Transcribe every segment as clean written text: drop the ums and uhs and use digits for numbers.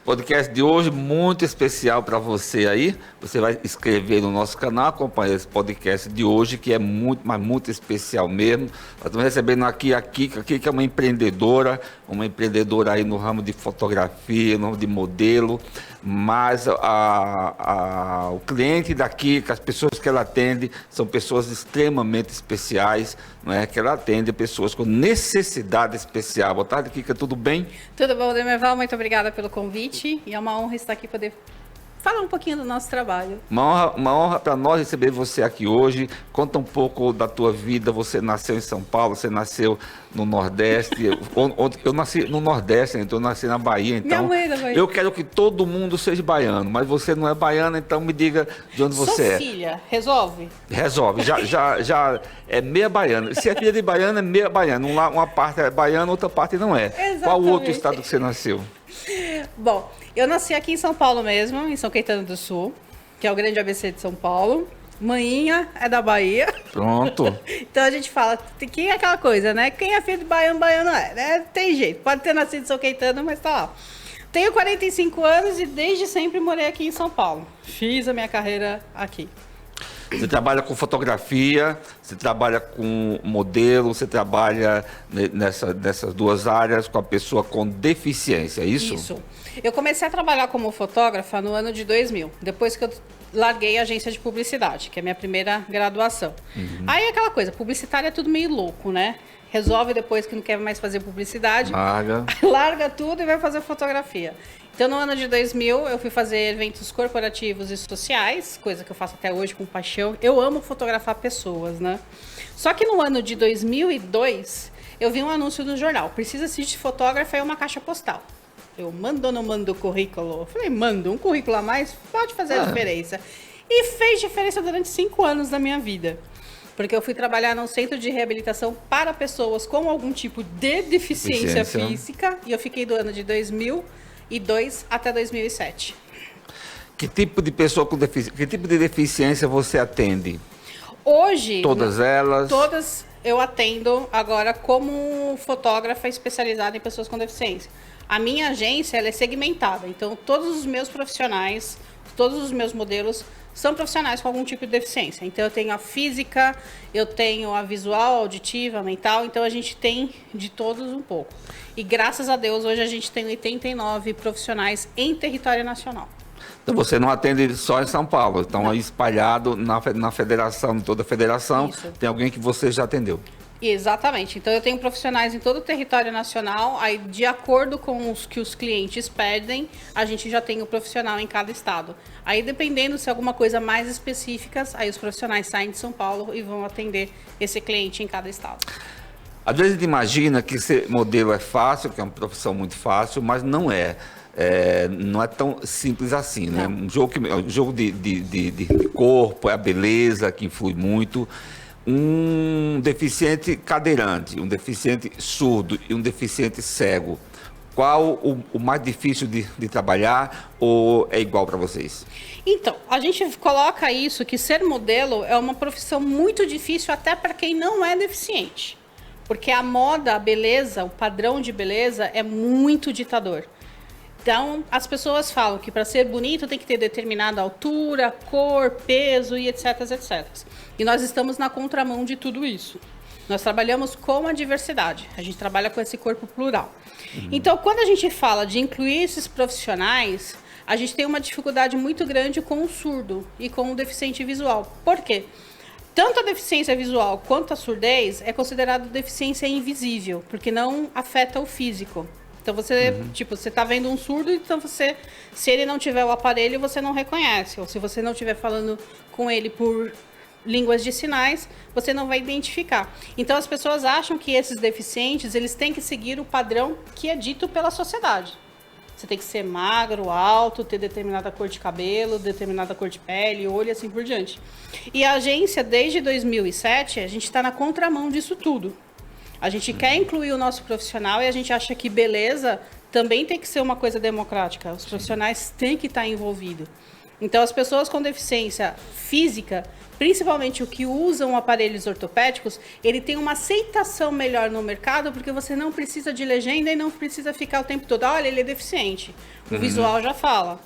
Podcast de hoje muito especial para você aí. Você vai inscrever no nosso canal, acompanhar esse podcast de hoje, que é muito, mas muito especial mesmo. Nós estamos recebendo aqui a Kika, que é uma empreendedora aí no ramo de fotografia, no ramo de modelo, mas o cliente da Kika, as pessoas que ela atende, são pessoas extremamente especiais, não é? Que ela atende pessoas com necessidade especial. Boa tarde, Kika, tudo bem? Tudo bom, Demerval? Muito obrigada pelo convite e é uma honra estar aqui poder falar um pouquinho do nosso trabalho. Uma honra para nós receber você aqui hoje. Conta um pouco da tua vida. Você nasceu em São Paulo, você nasceu no Nordeste. Eu nasci no Nordeste, então eu nasci na Bahia. Então, Minha mãe da Bahia. Eu quero que todo mundo seja baiano, mas você não é baiana, então me diga de onde você é. Sou filha, resolve? Resolve, já é meia baiana. Se é filha de baiana, é meia baiana. Uma parte é baiana, outra parte não é. Exatamente. Qual outro estado que você nasceu? Bom, eu nasci aqui em São Paulo mesmo, em São Caetano do Sul, que é o grande ABC de São Paulo. Manhinha é da Bahia. Pronto. Então a gente fala, que é aquela coisa, né? Quem é filho de baiano, baiano é, né? Tem jeito, pode ter nascido em São Caetano, mas tá lá. Tenho 45 anos e desde sempre morei aqui em São Paulo. Fiz a minha carreira aqui. Você trabalha com fotografia, você trabalha com modelo, você trabalha nessas duas áreas com a pessoa com deficiência, é isso? Isso. Eu comecei a trabalhar como fotógrafa no ano de 2000, depois que eu larguei a agência de publicidade, que é a minha primeira graduação. Aí é aquela coisa, publicitário é tudo meio louco, né? Resolve depois que não quer mais fazer publicidade, larga tudo e vai fazer fotografia. Então, no ano de 2000, eu fui fazer eventos corporativos e sociais, coisa que eu faço até hoje com paixão. Eu amo fotografar pessoas, né? Só que no ano de 2002, eu vi um anúncio no jornal. Precisa-se de fotógrafo e uma caixa postal. Eu mando ou não mando o currículo? Eu falei, mando. Um currículo a mais pode fazer a diferença. E fez diferença durante 5 anos da minha vida. Porque eu fui trabalhar num centro de reabilitação para pessoas com algum tipo de deficiência física. E eu fiquei do ano de 2002 até 2007. Que tipo de pessoa com deficiência, que tipo de deficiência você atende? Hoje... Todas elas? Todas eu atendo agora como fotógrafa especializada em pessoas com deficiência. A minha agência ela é segmentada, então todos os meus profissionais, todos os meus modelos são profissionais com algum tipo de deficiência. Então eu tenho a física, eu tenho a visual, auditiva, mental, então a gente tem de todos um pouco. E graças a Deus hoje a gente tem 89 profissionais em território nacional. Então você não atende só em São Paulo, estão aí espalhado na federação, em toda a federação, isso. Tem alguém que você já atendeu? Exatamente. Então eu tenho profissionais em todo o território nacional, aí de acordo com os que os clientes pedem, a gente já tem o profissional em cada estado. Aí dependendo se é alguma coisa mais específica, aí os profissionais saem de São Paulo e vão atender esse cliente em cada estado. Às vezes a gente imagina que ser modelo é fácil, que é uma profissão muito fácil, mas não é. Não é tão simples assim, né? Um jogo de corpo, é a beleza que influi muito. Um deficiente cadeirante, um deficiente surdo e um deficiente cego, qual o mais difícil de trabalhar ou é igual para vocês? Então, a gente coloca isso, que ser modelo é uma profissão muito difícil até para quem não é deficiente. Porque a moda, a beleza, o padrão de beleza é muito ditador. Então, as pessoas falam que para ser bonito tem que ter determinada altura, cor, peso e etc, etc. E nós estamos na contramão de tudo isso. Nós trabalhamos com a diversidade. A gente trabalha com esse corpo plural. Então, quando a gente fala de incluir esses profissionais, a gente tem uma dificuldade muito grande com o surdo e com o deficiente visual. Por quê? Tanto a deficiência visual quanto a surdez é considerada deficiência invisível, porque não afeta o físico. Então você, você tá vendo um surdo, então você, se ele não tiver o aparelho, você não reconhece. Ou se você não estiver falando com ele por línguas de sinais, você não vai identificar. Então as pessoas acham que esses deficientes, eles têm que seguir o padrão que é dito pela sociedade. Você tem que ser magro, alto, ter determinada cor de cabelo, determinada cor de pele, olho e assim por diante. E a agência, desde 2007, a gente está na contramão disso tudo. A gente quer incluir o nosso profissional e a gente acha que beleza também tem que ser uma coisa democrática. Os profissionais têm que estar envolvidos. Então, as pessoas com deficiência física, principalmente o que usam aparelhos ortopédicos, ele tem uma aceitação melhor no mercado, porque você não precisa de legenda e não precisa ficar o tempo todo, olha, ele é deficiente. O visual já fala.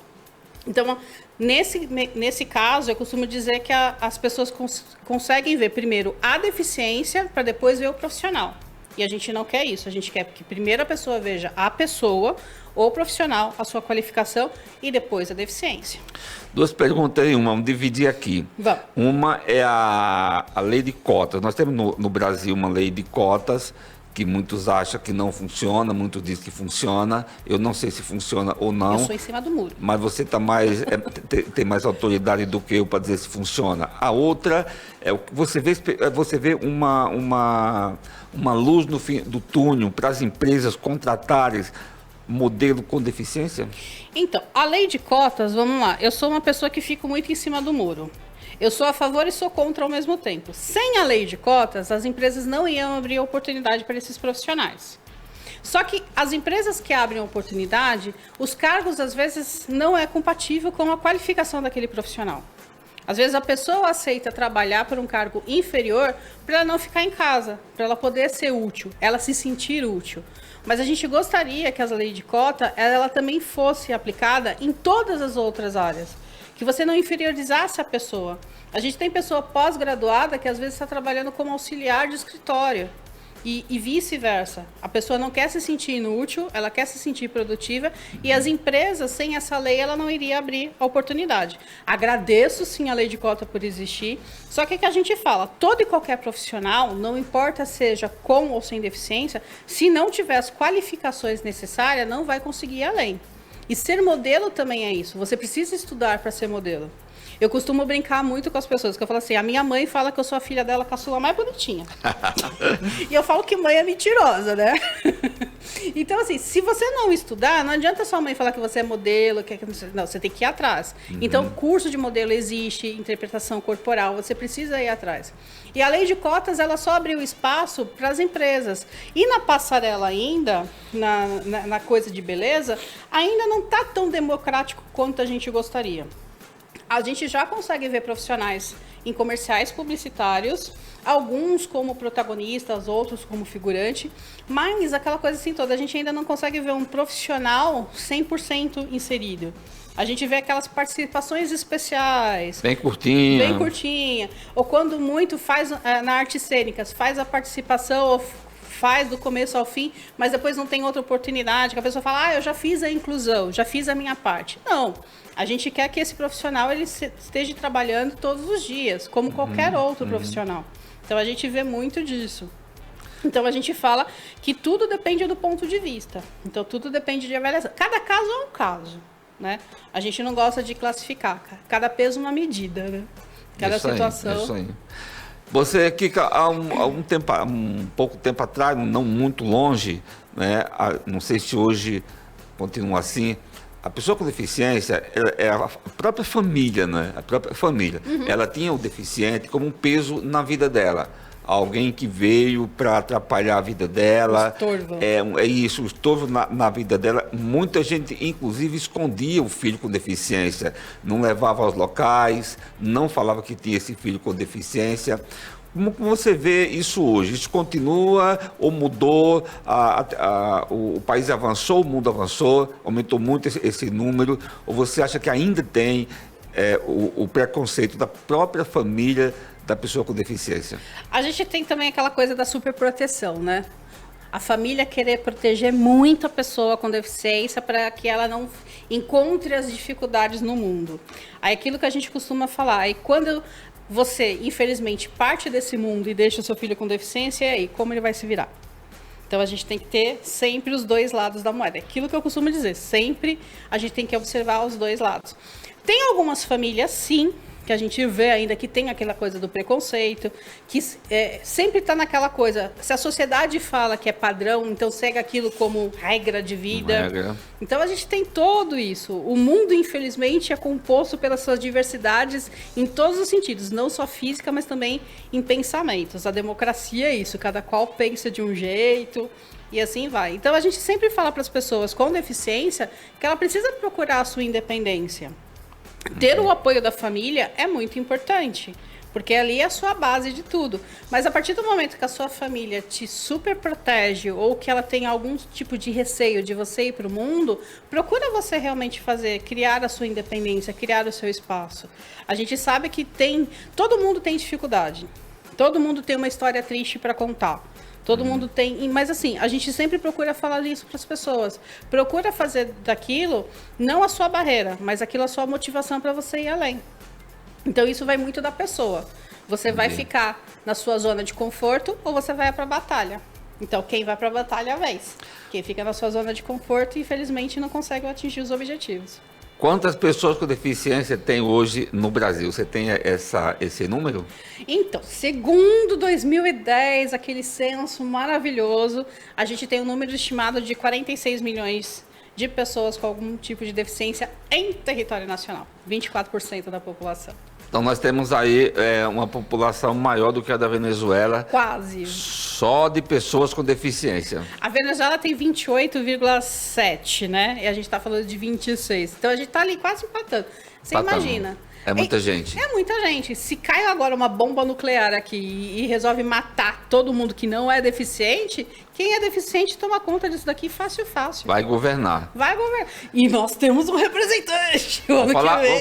Então, nesse caso, eu costumo dizer que as pessoas conseguem ver primeiro a deficiência para depois ver o profissional. E a gente não quer isso. A gente quer que primeiro a pessoa veja a pessoa, ou o profissional, a sua qualificação e depois a deficiência. Duas perguntas em uma, vamos dividir aqui. Vamos. Uma é a lei de cotas. Nós temos no Brasil uma lei de cotas que muitos acham que não funciona, muitos dizem que funciona. Eu não sei se funciona ou não. Eu sou em cima do muro. Mas você tá tem mais autoridade do que eu para dizer se funciona. A outra é o que você vê uma luz no fim do túnel para as empresas contratarem modelo com deficiência? Então, a lei de cotas, vamos lá. Eu sou uma pessoa que fico muito em cima do muro. Eu sou a favor e sou contra ao mesmo tempo. Sem a lei de cotas, as empresas não iam abrir oportunidade para esses profissionais. Só que as empresas que abrem oportunidade, os cargos às vezes não é compatível com a qualificação daquele profissional. Às vezes a pessoa aceita trabalhar por um cargo inferior para ela não ficar em casa, para ela poder ser útil, ela se sentir útil. Mas a gente gostaria que a lei de cota ela também fosse aplicada em todas as outras áreas. Que você não inferiorizasse a pessoa. A gente tem pessoa pós-graduada que às vezes está trabalhando como auxiliar de escritório e vice-versa. A pessoa não quer se sentir inútil, ela quer se sentir produtiva e as empresas, sem essa lei, ela não iria abrir a oportunidade. Agradeço sim a lei de cota por existir, só que a gente fala, todo e qualquer profissional, não importa seja com ou sem deficiência, se não tiver as qualificações necessárias, não vai conseguir ir além. E ser modelo também é isso. Você precisa estudar para ser modelo. Eu costumo brincar muito com as pessoas, que eu falo assim, a minha mãe fala que eu sou a filha dela caçula mais bonitinha. E eu falo que mãe é mentirosa, né? Então, assim, se você não estudar, não adianta sua mãe falar que você é modelo, não, você tem que ir atrás. Então, curso de modelo existe, interpretação corporal, você precisa ir atrás. E a lei de cotas, ela só abriu espaço para as empresas. E na passarela ainda, na coisa de beleza, ainda não está tão democrático quanto a gente gostaria. A gente já consegue ver profissionais em comerciais publicitários, alguns como protagonistas, outros como figurante, mas aquela coisa assim toda, a gente ainda não consegue ver um profissional 100% inserido. A gente vê aquelas participações especiais. Bem curtinha. Bem curtinha. Ou quando muito faz na artes cênicas, faz a participação ou faz do começo ao fim, mas depois não tem outra oportunidade, que a pessoa fala, eu já fiz a inclusão, já fiz a minha parte. Não. A gente quer que esse profissional ele esteja trabalhando todos os dias, como qualquer outro profissional. Então, a gente vê muito disso. Então, a gente fala que tudo depende do ponto de vista. Então, tudo depende de avaliação. Cada caso é um caso, né? A gente não gosta de classificar. Cada peso uma medida, né? Cada situação... Isso aí. Você, Kika, há um pouco tempo atrás, não muito longe, né? Não sei se hoje continua assim... A pessoa com deficiência é a própria família, né? A própria família. Ela tinha o deficiente como um peso na vida dela. Alguém que veio para atrapalhar a vida dela. Estorvo. É isso, o estorvo na vida dela. Muita gente, inclusive, escondia o filho com deficiência. Não levava aos locais, não falava que tinha esse filho com deficiência. Como você vê isso hoje? Isso continua ou mudou? O país avançou, o mundo avançou, aumentou muito esse número? Ou você acha que ainda tem o preconceito da própria família da pessoa com deficiência? A gente tem também aquela coisa da superproteção, né? A família querer proteger muito a pessoa com deficiência para que ela não encontre as dificuldades no mundo. Aí aquilo que a gente costuma falar, aí quando você, infelizmente, parte desse mundo e deixa o seu filho com deficiência, e aí, como ele vai se virar? Então, a gente tem que ter sempre os dois lados da moeda. É aquilo que eu costumo dizer, sempre a gente tem que observar os dois lados. Tem algumas famílias, sim, que a gente vê ainda que tem aquela coisa do preconceito, que sempre está naquela coisa, se a sociedade fala que é padrão, então segue aquilo como regra de vida. Regra. Então a gente tem todo isso. O mundo, infelizmente, é composto pelas suas diversidades em todos os sentidos, não só física, mas também em pensamentos. A democracia é isso, cada qual pensa de um jeito e assim vai. Então a gente sempre fala para as pessoas com deficiência que ela precisa procurar a sua independência. Ter o apoio da família é muito importante, porque ali é a sua base de tudo. Mas a partir do momento que a sua família te super protege ou que ela tem algum tipo de receio de você ir para o mundo, procura você realmente criar a sua independência, criar o seu espaço. A gente sabe que todo mundo tem dificuldade, todo mundo tem uma história triste para contar. Todo mundo tem, mas assim, a gente sempre procura falar isso para as pessoas. Procura fazer daquilo não a sua barreira, mas aquilo a sua motivação para você ir além. Então isso vai muito da pessoa. Você vai ficar na sua zona de conforto ou você vai para a batalha. Então quem vai para a batalha é a vez. Quem fica na sua zona de conforto, infelizmente, não consegue atingir os objetivos. Quantas pessoas com deficiência tem hoje no Brasil? Você tem esse número? Então, segundo 2010, aquele censo maravilhoso, a gente tem um número estimado de 46 milhões de pessoas com algum tipo de deficiência em território nacional. 24% da população. Então nós temos aí uma população maior do que a da Venezuela. Quase. Só de pessoas com deficiência. A Venezuela tem 28,7, né? E a gente está falando de 26. Então a gente está ali quase empatando. Você imagina. É muita gente. É muita gente. Se cai agora uma bomba nuclear aqui e resolve matar todo mundo que não é deficiente, quem é deficiente toma conta disso daqui fácil, fácil. Vai governar. Vai governar. E nós temos um representante Vamos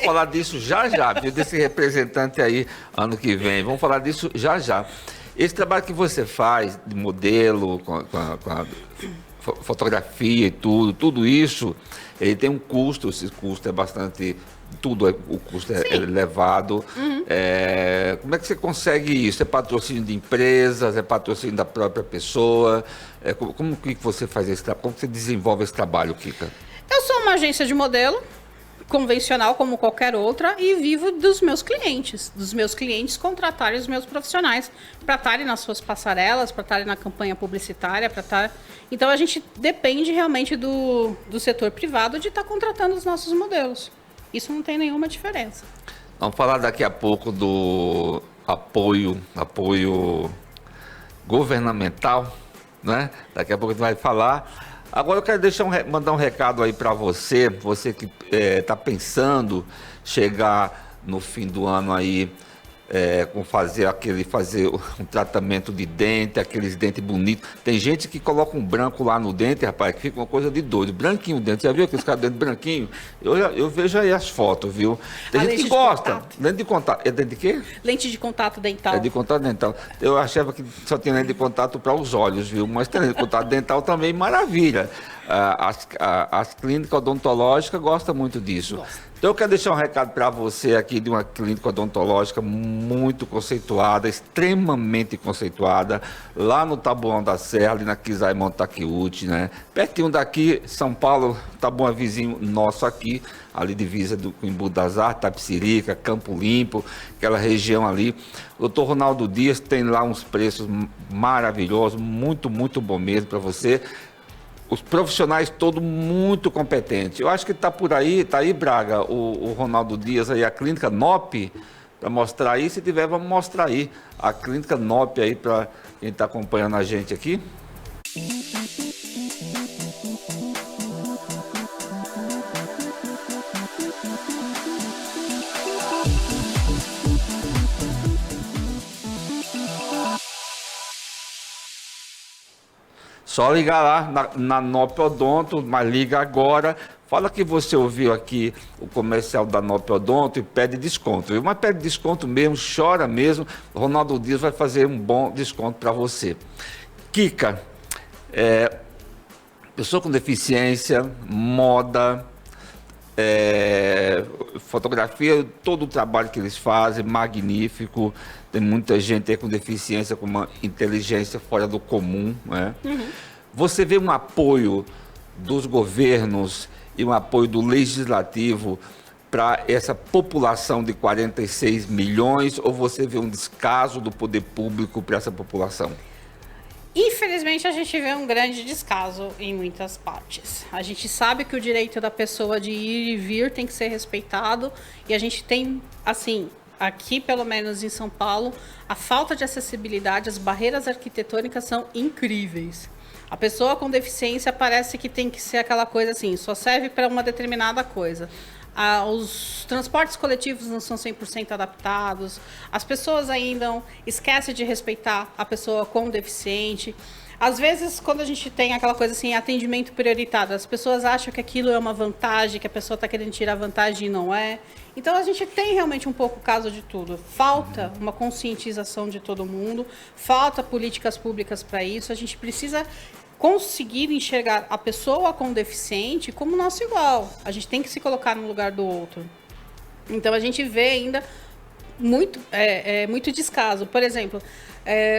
falar disso já, viu? Desse representante aí ano que vem. Vamos falar disso já. Esse trabalho que você faz de modelo, com a fotografia e tudo isso, ele tem um custo. Esse custo é bastante... o custo é elevado. Como é que você consegue isso? É patrocínio de empresas? É patrocínio da própria pessoa? Como que você faz esse trabalho? Como que você desenvolve esse trabalho, Kika? Eu sou uma agência de modelo, convencional como qualquer outra, e vivo dos meus clientes contratarem os meus profissionais para estarem nas suas passarelas, para estarem na campanha publicitária, para estar... Então a gente depende realmente do setor privado de estar contratando os nossos modelos. Isso não tem nenhuma diferença. Vamos falar daqui a pouco do apoio governamental, né? Daqui a pouco a gente vai falar. Agora eu quero mandar um recado aí para você que está pensando chegar no fim do ano aí, fazer um tratamento de dente, aqueles dentes bonitos. Tem gente que coloca um branco lá no dente, rapaz, que fica uma coisa de doido. Branquinho o dente. Já viu aqueles caras de dente branquinho? Eu vejo aí as fotos, viu? Tem gente que gosta. Lente de contato. É dente de quê? Lente de contato dental. É de contato dental. Eu achava que só tinha lente de contato para os olhos, viu? Mas tem lente de contato dental também, maravilha. As clínicas odontológicas gostam muito disso. Então eu quero deixar um recado para você aqui de uma clínica odontológica muito conceituada, extremamente conceituada, lá no Taboão da Serra, ali na Kizai Montaquiúti, né? Pertinho daqui, São Paulo, Taboão é vizinho nosso aqui, ali divisa do Embu das Artes, Tapicirica, Campo Limpo, aquela região ali. O Dr. Ronaldo Dias tem lá uns preços maravilhosos, muito bom mesmo para você. Os profissionais todos muito competentes. Eu acho que está por aí, tá aí, Braga, o Ronaldo Dias aí, a clínica NOP, para mostrar aí. Se tiver, vamos mostrar aí a clínica NOP aí para quem está acompanhando a gente aqui. Só ligar lá na NOP Odonto, mas liga agora. Fala que você ouviu aqui o comercial da NOP Odonto e pede desconto. Mas pede desconto mesmo, chora mesmo. Ronaldo Dias vai fazer um bom desconto para você. Kika, pessoa com deficiência, moda, fotografia, todo o trabalho que eles fazem, magnífico. Tem muita gente aí com deficiência, com uma inteligência fora do comum, né? Você vê um apoio dos governos e um apoio do legislativo para essa população de 46 milhões, ou você vê um descaso do poder público para essa população? Infelizmente, a gente vê um grande descaso em muitas partes. A gente sabe que o direito da pessoa de ir e vir tem que ser respeitado, e a gente tem, assim, aqui pelo menos em São Paulo, a falta de acessibilidade, as barreiras arquitetônicas são incríveis. A pessoa com deficiência parece que tem que ser aquela coisa assim, só serve para uma determinada coisa. Os transportes coletivos não são 100% adaptados, as pessoas ainda esquecem de respeitar a pessoa com deficiente. Às vezes, quando a gente tem aquela coisa assim, atendimento prioritário, as pessoas acham que aquilo é uma vantagem, que a pessoa está querendo tirar vantagem e não é. Então, a gente tem realmente um pouco caso de tudo. Falta uma conscientização de todo mundo, falta políticas públicas para isso. A gente precisa conseguir enxergar a pessoa com deficiente como nosso igual. A gente tem que se colocar no lugar do outro. Então, a gente vê ainda muito descaso. Por exemplo,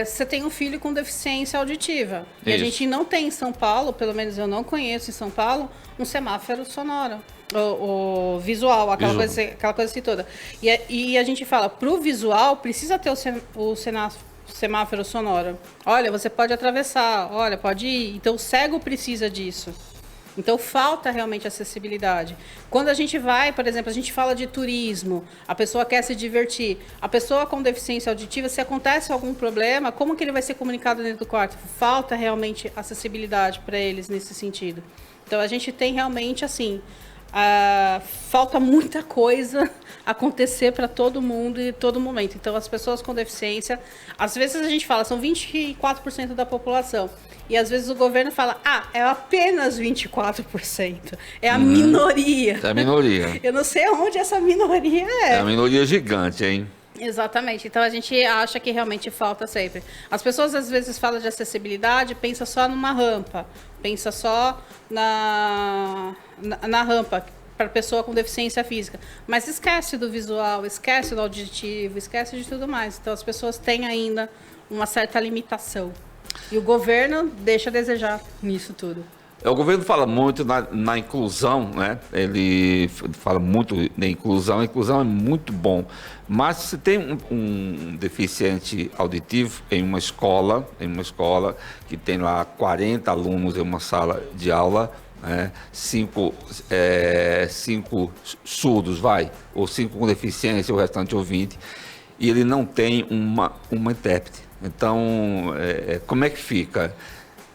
você tem um filho com deficiência auditiva. E a gente não tem em São Paulo, pelo menos eu não conheço em São Paulo, um semáforo sonoro. O visual, aquela coisa assim toda. E a gente fala, para o visual, precisa ter o semáforo sonoro. Olha, você pode atravessar, olha, pode ir. Então, o cego precisa disso. Então, falta realmente acessibilidade. Quando a gente vai, por exemplo, a gente fala de turismo, a pessoa quer se divertir. A pessoa com deficiência auditiva, se acontece algum problema, como que ele vai ser comunicado dentro do quarto? Falta realmente acessibilidade para eles nesse sentido. Então, a gente tem realmente, assim, falta muita coisa acontecer para todo mundo e todo momento. Então, as pessoas com deficiência, às vezes a gente fala, são 24% da população. E às vezes o governo fala, é apenas 24%. É a minoria. É a minoria. Eu não sei onde essa minoria é. É a minoria gigante, hein? Exatamente. Então a gente acha que realmente falta sempre. As pessoas às vezes falam de acessibilidade, pensa só numa rampa, pensa só na rampa para pessoa com deficiência física, mas esquece do visual, esquece do auditivo, esquece de tudo mais. Então as pessoas têm ainda uma certa limitação. E o governo deixa a desejar nisso tudo. O governo fala muito na inclusão, né? Ele fala muito na inclusão. A inclusão é muito bom. Mas se tem um deficiente auditivo em uma escola que tem lá 40 alunos em uma sala de aula, né? Cinco surdos, ou 5 com deficiência, o restante ouvinte, e ele não tem uma intérprete. Então, como é que fica?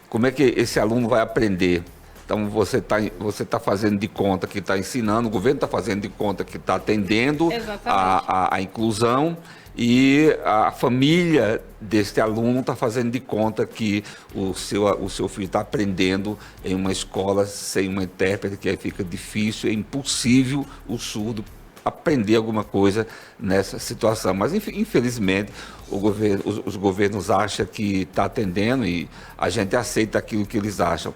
Como é que esse aluno vai aprender? Então, você tá fazendo de conta que está ensinando, o governo está fazendo de conta que está atendendo a inclusão, e a família deste aluno está fazendo de conta que o seu filho está aprendendo em uma escola sem uma intérprete, que aí fica difícil, é impossível o surdo aprender alguma coisa nessa situação. Mas, infelizmente, os governos acham que está atendendo e a gente aceita aquilo que eles acham.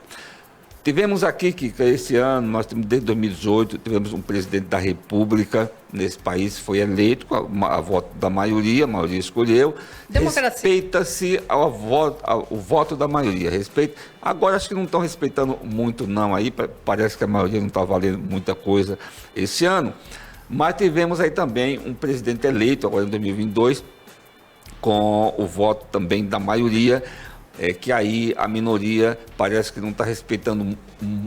Tivemos aqui, que esse ano, nós temos, desde 2018, tivemos um presidente da República nesse país, foi eleito com a voto da maioria, a maioria escolheu. Democracia. Respeita-se o voto da maioria. Agora, acho que não estão respeitando muito não aí, parece que a maioria não está valendo muita coisa esse ano. Mas tivemos aí também um presidente eleito, agora em 2022, com o voto também da maioria, que aí a minoria parece que não está respeitando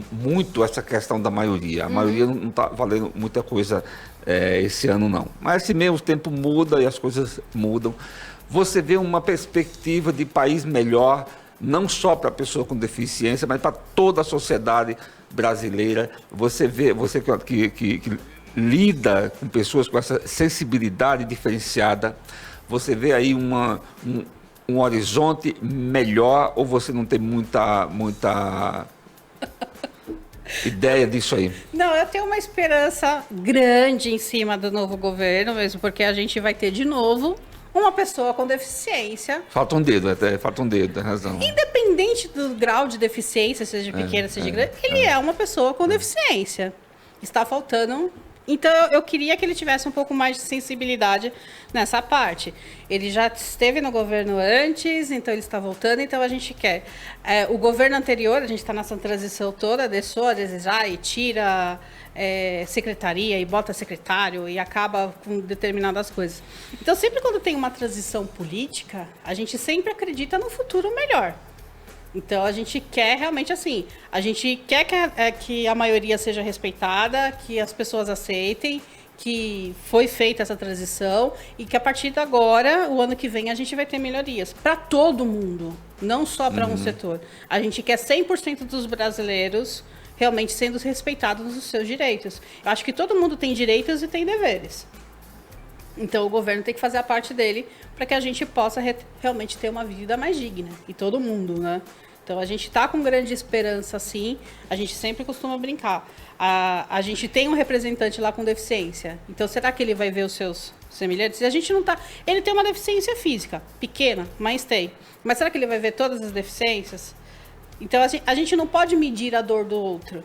muito essa questão da maioria. A maioria não está valendo muita coisa esse ano, não. Mas assim mesmo, o tempo muda e as coisas mudam. Você vê uma perspectiva de país melhor, não só para a pessoa com deficiência, mas para toda a sociedade brasileira. Você que lida com pessoas com essa sensibilidade diferenciada, você vê aí um horizonte melhor, ou você não tem muita ideia disso aí? Não, eu tenho uma esperança grande em cima do novo governo, mesmo porque a gente vai ter de novo uma pessoa com deficiência. Falta um dedo, tem razão. Independente do grau de deficiência, seja pequena, seja grande, ele é uma pessoa com deficiência. Está faltando. Então, eu queria que ele tivesse um pouco mais de sensibilidade nessa parte. Ele já esteve no governo antes, então ele está voltando, então a gente quer. O governo anterior, a gente está nessa transição toda, deixou a desejar e tira secretaria e bota secretário e acaba com determinadas coisas. Então, sempre quando tem uma transição política, a gente sempre acredita no futuro melhor. Então, a gente quer realmente assim, a gente quer que a maioria seja respeitada, que as pessoas aceitem, que foi feita essa transição e que a partir de agora, o ano que vem, a gente vai ter melhorias para todo mundo, não só para um setor. A gente quer 100% dos brasileiros realmente sendo respeitados nos seus direitos. Eu acho que todo mundo tem direitos e tem deveres. Então, o governo tem que fazer a parte dele para que a gente possa realmente ter uma vida mais digna. E todo mundo, né? Então, a gente está com grande esperança, sim. A gente sempre costuma brincar. A gente tem um representante lá com deficiência. Então, será que ele vai ver os seus semelhantes? E a gente não tá... Ele tem uma deficiência física, pequena, mas tem. Mas será que ele vai ver todas as deficiências? Então, a gente não pode medir a dor do outro.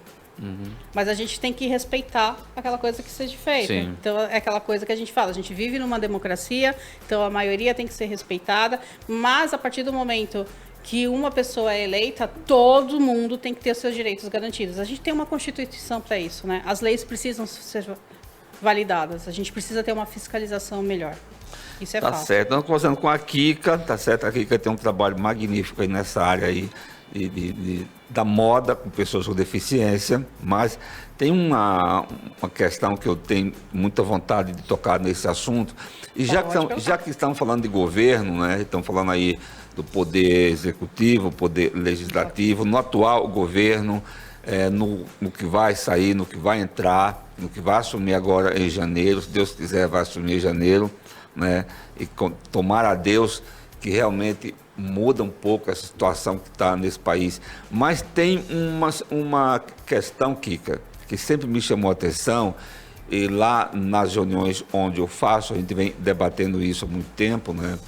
Mas a gente tem que respeitar aquela coisa que seja feita. Sim. Então, é aquela coisa que a gente fala. A gente vive numa democracia, então a maioria tem que ser respeitada. Mas, a partir do momento que uma pessoa é eleita, todo mundo tem que ter os seus direitos garantidos. A gente tem uma Constituição para isso, né? As leis precisam ser validadas. A gente precisa ter uma fiscalização melhor. Isso é Tá fato. certo. Estamos conversando com a Kika, tá certo? A Kika tem um trabalho magnífico aí nessa área aí da moda com pessoas com deficiência, mas tem uma questão que eu tenho muita vontade de tocar nesse assunto. E já que estamos falando de governo, né? Estamos falando aí do poder executivo, poder legislativo, no atual governo, no que vai sair, no que vai entrar, no que vai assumir agora em janeiro, se Deus quiser vai assumir em janeiro, né? E tomara a Deus que realmente muda um pouco essa situação que está nesse país. Mas tem uma questão, Kika, que sempre me chamou a atenção, e lá nas reuniões onde eu faço, a gente vem debatendo isso há muito tempo, né?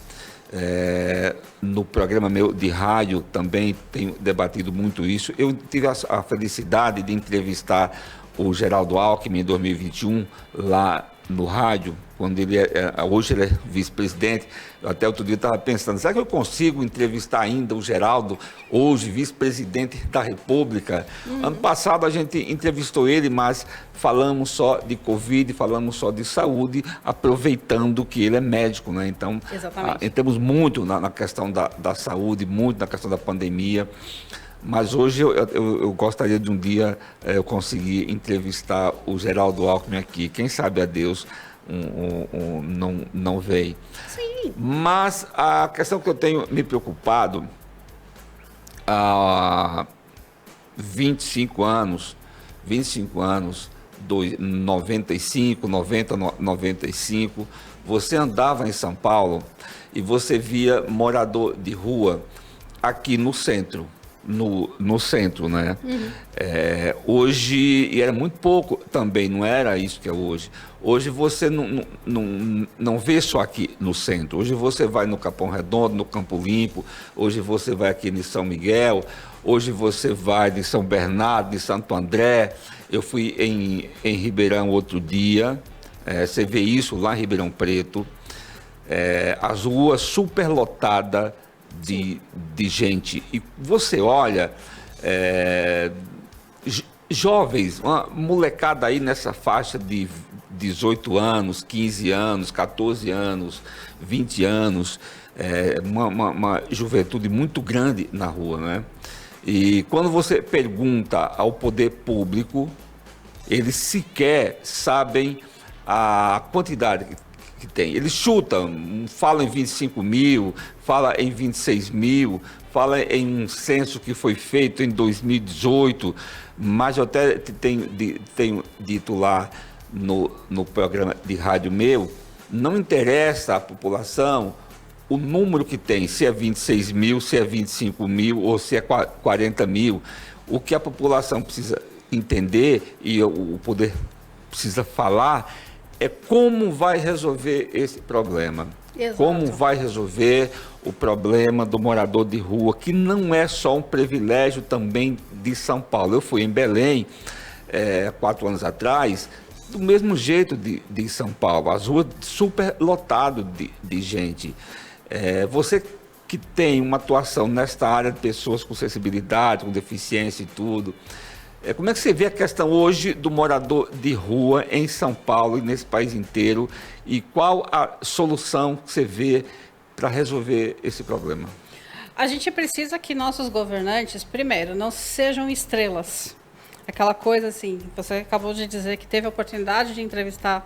No programa meu de rádio também tenho debatido muito isso. Eu tive a felicidade de entrevistar o Geraldo Alckmin em 2021, lá no rádio, quando hoje ele é vice-presidente. Até outro dia eu estava pensando, será que eu consigo entrevistar ainda o Geraldo, hoje vice-presidente da República? Ano passado a gente entrevistou ele, mas falamos só de Covid, falamos só de saúde, aproveitando que ele é médico, né? Então, entramos muito na questão da saúde, muito na questão da pandemia. Mas hoje eu gostaria de um dia eu conseguir entrevistar o Geraldo Alckmin aqui. Quem sabe a Deus não veio. Sim. Mas a questão que eu tenho me preocupado há 25 anos, 95, 90, 95, você andava em São Paulo e você via morador de rua aqui no centro. No centro, né? Hoje, e era muito pouco também, não era isso que é hoje. Hoje você não vê só aqui no centro. Hoje você vai no Capão Redondo, no Campo Limpo, hoje você vai aqui em São Miguel, hoje você vai em São Bernardo, em Santo André. Eu fui em Ribeirão outro dia, você vê isso lá em Ribeirão Preto, as ruas superlotadas de gente, e você olha jovens, uma molecada aí nessa faixa de 18 anos, 15 anos, 14 anos, 20 anos, uma juventude muito grande na rua, né? E quando você pergunta ao poder público, eles sequer sabem a quantidade que tem. Eles chutam, falam em 25 mil, fala em 26 mil, fala em um censo que foi feito em 2018, mas eu até tenho dito lá no programa de rádio meu, não interessa à população o número que tem, se é 26 mil, se é 25 mil ou se é 40 mil. O que a população precisa entender e o poder precisa falar é como vai resolver esse problema. Exato. Como vai resolver o problema do morador de rua, que não é só um privilégio também de São Paulo. Eu fui em Belém, 4 anos atrás, do mesmo jeito de São Paulo, as ruas super lotadas de gente. Você que tem uma atuação nesta área de pessoas com sensibilidade, com deficiência e tudo, como é que você vê a questão hoje do morador de rua em São Paulo e nesse país inteiro, e qual a solução que você vê para resolver esse problema? A gente precisa que nossos governantes, primeiro, não sejam estrelas. Aquela coisa assim, você acabou de dizer que teve a oportunidade de entrevistar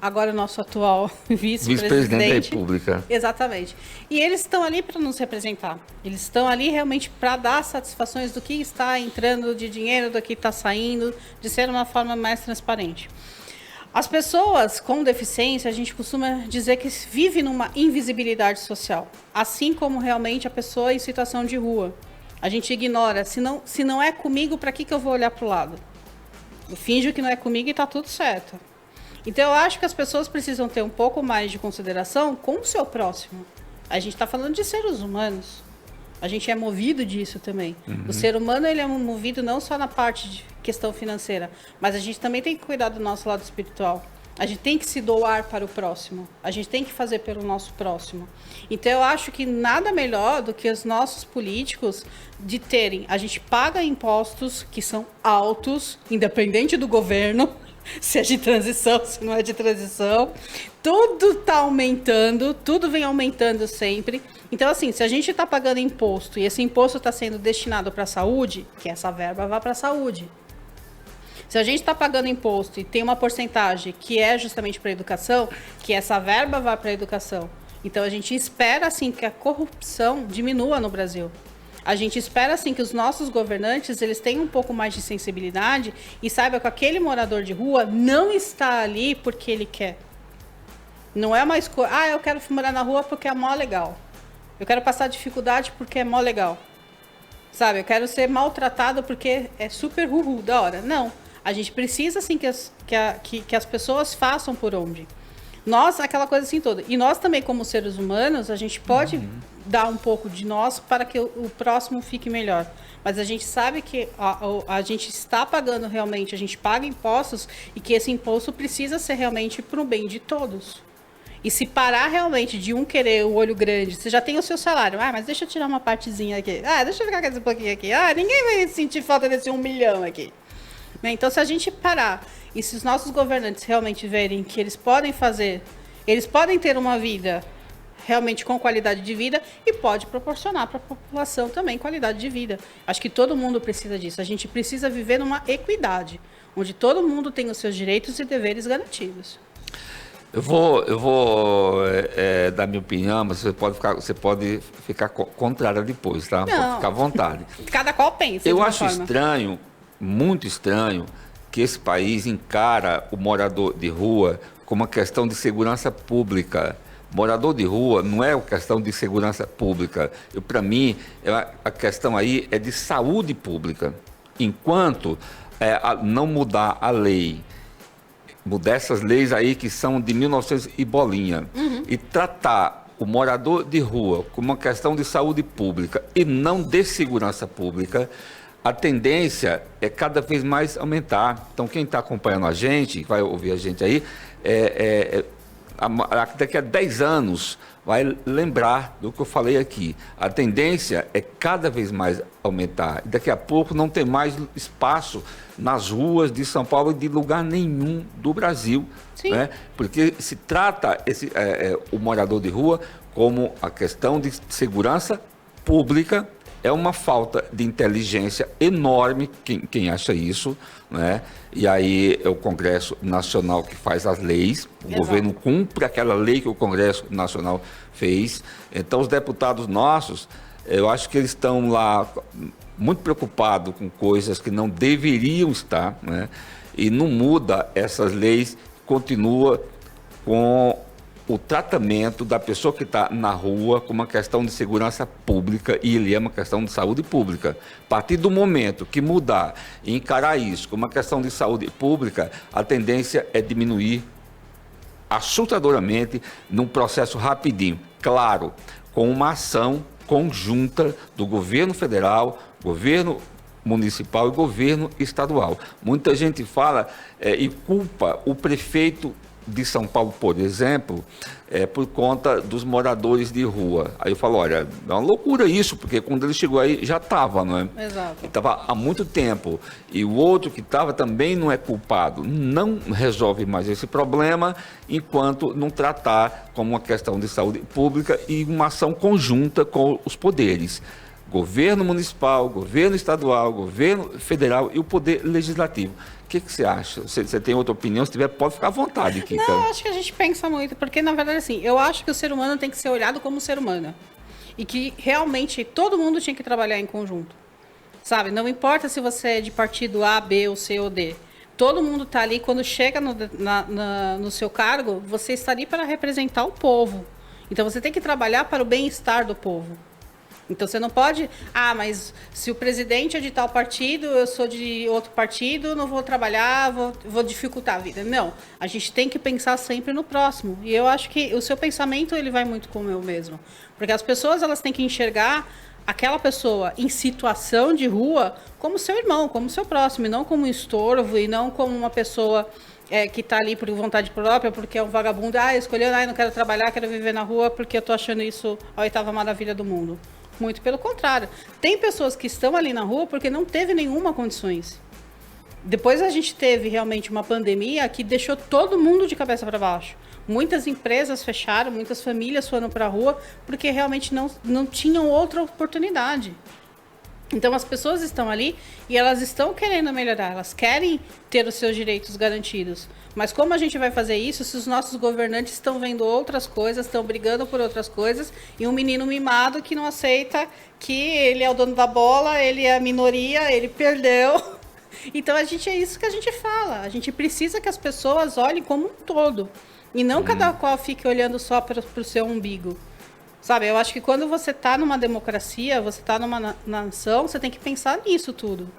agora o nosso atual vice-presidente da República. Exatamente. E eles estão ali para nos representar. Eles estão ali realmente para dar satisfações do que está entrando de dinheiro, do que está saindo, de ser uma forma mais transparente. As pessoas com deficiência, a gente costuma dizer que vive numa invisibilidade social, assim como realmente a pessoa em situação de rua. A gente ignora, se não é comigo, para que eu vou olhar para o lado? Eu finjo que não é comigo e está tudo certo. Então, eu acho que as pessoas precisam ter um pouco mais de consideração com o seu próximo. A gente está falando de seres humanos. A gente é movido disso também. O ser humano, ele é movido não só na parte de questão financeira, mas a gente também tem que cuidar do nosso lado espiritual. A gente tem que se doar para o próximo. A gente tem que fazer pelo nosso próximo. Então, eu acho que nada melhor do que os nossos políticos de terem... A gente paga impostos que são altos, independente do governo, se é de transição, se não é de transição. Tudo está aumentando, tudo vem aumentando sempre. Então, assim, se a gente está pagando imposto e esse imposto está sendo destinado para a saúde, que essa verba vá para a saúde. Se a gente está pagando imposto e tem uma porcentagem que é justamente para a educação, que essa verba vá para a educação. Então, a gente espera, assim, que a corrupção diminua no Brasil. A gente espera, assim, que os nossos governantes, eles tenham um pouco mais de sensibilidade e saibam que aquele morador de rua não está ali porque ele quer. Não é uma escolha, eu quero morar na rua porque é mó legal. Eu quero passar dificuldade porque é mó legal. Sabe, eu quero ser maltratado porque é super da hora. Não. A gente precisa, assim, que as pessoas façam por onde. Nós, aquela coisa assim toda. E nós também, como seres humanos, a gente pode dar um pouco de nós para que o próximo fique melhor. Mas a gente sabe que a gente está pagando realmente, a gente paga impostos e que esse imposto precisa ser realmente para o bem de todos. E se parar realmente de um querer o olho grande, você já tem o seu salário. Mas deixa eu tirar uma partezinha aqui. Deixa eu ficar com esse pouquinho aqui. Ninguém vai sentir falta desse 1 milhão aqui. Então, se a gente parar e se os nossos governantes realmente verem que eles podem ter uma vida realmente com qualidade de vida e pode proporcionar para a população também qualidade de vida. Acho que todo mundo precisa disso. A gente precisa viver numa equidade, onde todo mundo tem os seus direitos e deveres garantidos. Eu vou dar minha opinião, mas você pode ficar contrária depois, tá? Não. Pode ficar à vontade. Cada qual pensa. Eu acho estranho, muito estranho, que esse país encara o morador de rua como uma questão de segurança pública. Morador de rua não é uma questão de segurança pública. Para mim, a questão aí é de saúde pública. Enquanto não mudar a lei, mudar essas leis aí que são de 1900 e bolinha, e tratar o morador de rua como uma questão de saúde pública e não de segurança pública, a tendência é cada vez mais aumentar. Então, quem está acompanhando a gente, vai ouvir a gente aí, daqui a 10 anos vai lembrar do que eu falei aqui. A tendência é cada vez mais aumentar. Daqui a pouco não tem mais espaço nas ruas de São Paulo e de lugar nenhum do Brasil. Né? Porque se trata o morador de rua como a questão de segurança pública. É uma falta de inteligência enorme, quem acha isso, né? E aí é o Congresso Nacional que faz as leis, o governo cumpre aquela lei que o Congresso Nacional fez. Então, os deputados nossos, eu acho que eles estão lá muito preocupados com coisas que não deveriam estar, né? E não muda essas leis, continua com o tratamento da pessoa que está na rua como uma questão de segurança pública e ele é uma questão de saúde pública. A partir do momento que mudar e encarar isso como uma questão de saúde pública, a tendência é diminuir assustadoramente num processo rapidinho. Claro, com uma ação conjunta do governo federal, governo municipal e governo estadual. Muita gente fala e culpa o prefeito de São Paulo, por exemplo, por conta dos moradores de rua. Aí eu falo, olha, é uma loucura isso, porque quando ele chegou aí já estava, não é? Exato. Ele estava há muito tempo. E o outro que estava também não é culpado. Não resolve mais esse problema enquanto não tratar como uma questão de saúde pública e uma ação conjunta com os poderes. governo municipal, governo estadual, governo federal e o poder legislativo. O que você acha? Você tem outra opinião? Se tiver, pode ficar à vontade aqui. Não, eu acho que a gente pensa muito, porque na verdade assim, eu acho que o ser humano tem que ser olhado como ser humano. E que realmente todo mundo tinha que trabalhar em conjunto. Sabe? Não importa se você é de partido A, B ou C ou D. Todo mundo está ali, quando chega no seu cargo, você está ali para representar o povo. Então você tem que trabalhar para o bem-estar do povo. Então você não pode, mas se o presidente é de tal partido, eu sou de outro partido, não vou trabalhar, vou dificultar a vida. Não, a gente tem que pensar sempre no próximo. E eu acho que o seu pensamento ele vai muito com o meu mesmo. Porque as pessoas elas têm que enxergar aquela pessoa em situação de rua como seu irmão, como seu próximo, e não como um estorvo, e não como uma pessoa que está ali por vontade própria, porque é um vagabundo, escolheu, não quero trabalhar, quero viver na rua, porque eu estou achando isso a oitava maravilha do mundo. Muito pelo contrário. Tem pessoas que estão ali na rua porque não teve nenhuma condições. Depois a gente teve realmente uma pandemia que deixou todo mundo de cabeça para baixo. Muitas empresas fecharam, muitas famílias foram para a rua porque realmente não tinham outra oportunidade. Então as pessoas estão ali e elas estão querendo melhorar, elas querem ter os seus direitos garantidos. Mas como a gente vai fazer isso se os nossos governantes estão vendo outras coisas, estão brigando por outras coisas, e um menino mimado que não aceita que ele é o dono da bola, ele é a minoria, ele perdeu. Então é isso que a gente fala. A gente precisa que as pessoas olhem como um todo. E não cada qual fique olhando só para o seu umbigo. Sabe, eu acho que quando você está numa democracia, você está numa nação, você tem que pensar nisso tudo.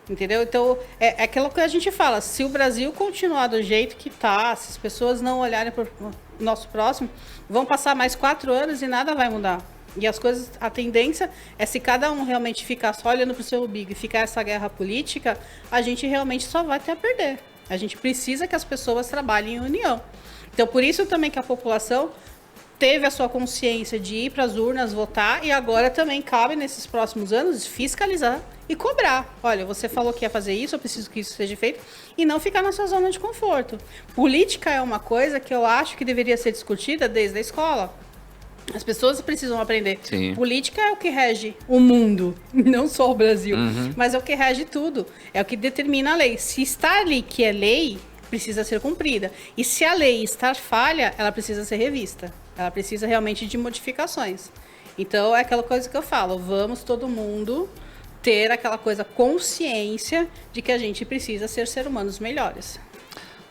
Entendeu? Então, é aquilo que a gente fala. Se o Brasil continuar do jeito que está, se as pessoas não olharem para o nosso próximo, vão passar mais 4 anos e nada vai mudar. E as coisas, a tendência é se cada um realmente ficar só olhando para o seu umbigo e ficar essa guerra política, a gente realmente só vai ter a perder. A gente precisa que as pessoas trabalhem em união. Então, por isso também que a população teve a sua consciência de ir para as urnas votar e agora também cabe nesses próximos anos fiscalizar e cobrar. Olha, você falou que ia fazer isso, eu preciso que isso seja feito e não ficar na sua zona de conforto. Política é uma coisa que eu acho que deveria ser discutida desde a escola. As pessoas precisam aprender. Sim. Política é o que rege o mundo, não só o Brasil, mas é o que rege tudo. É o que determina a lei. Se está ali que é lei, precisa ser cumprida. E se a lei estar falha, ela precisa ser revista. Ela precisa realmente de modificações. Então, é aquela coisa que eu falo, vamos todo mundo ter aquela coisa, consciência de que a gente precisa ser humanos melhores.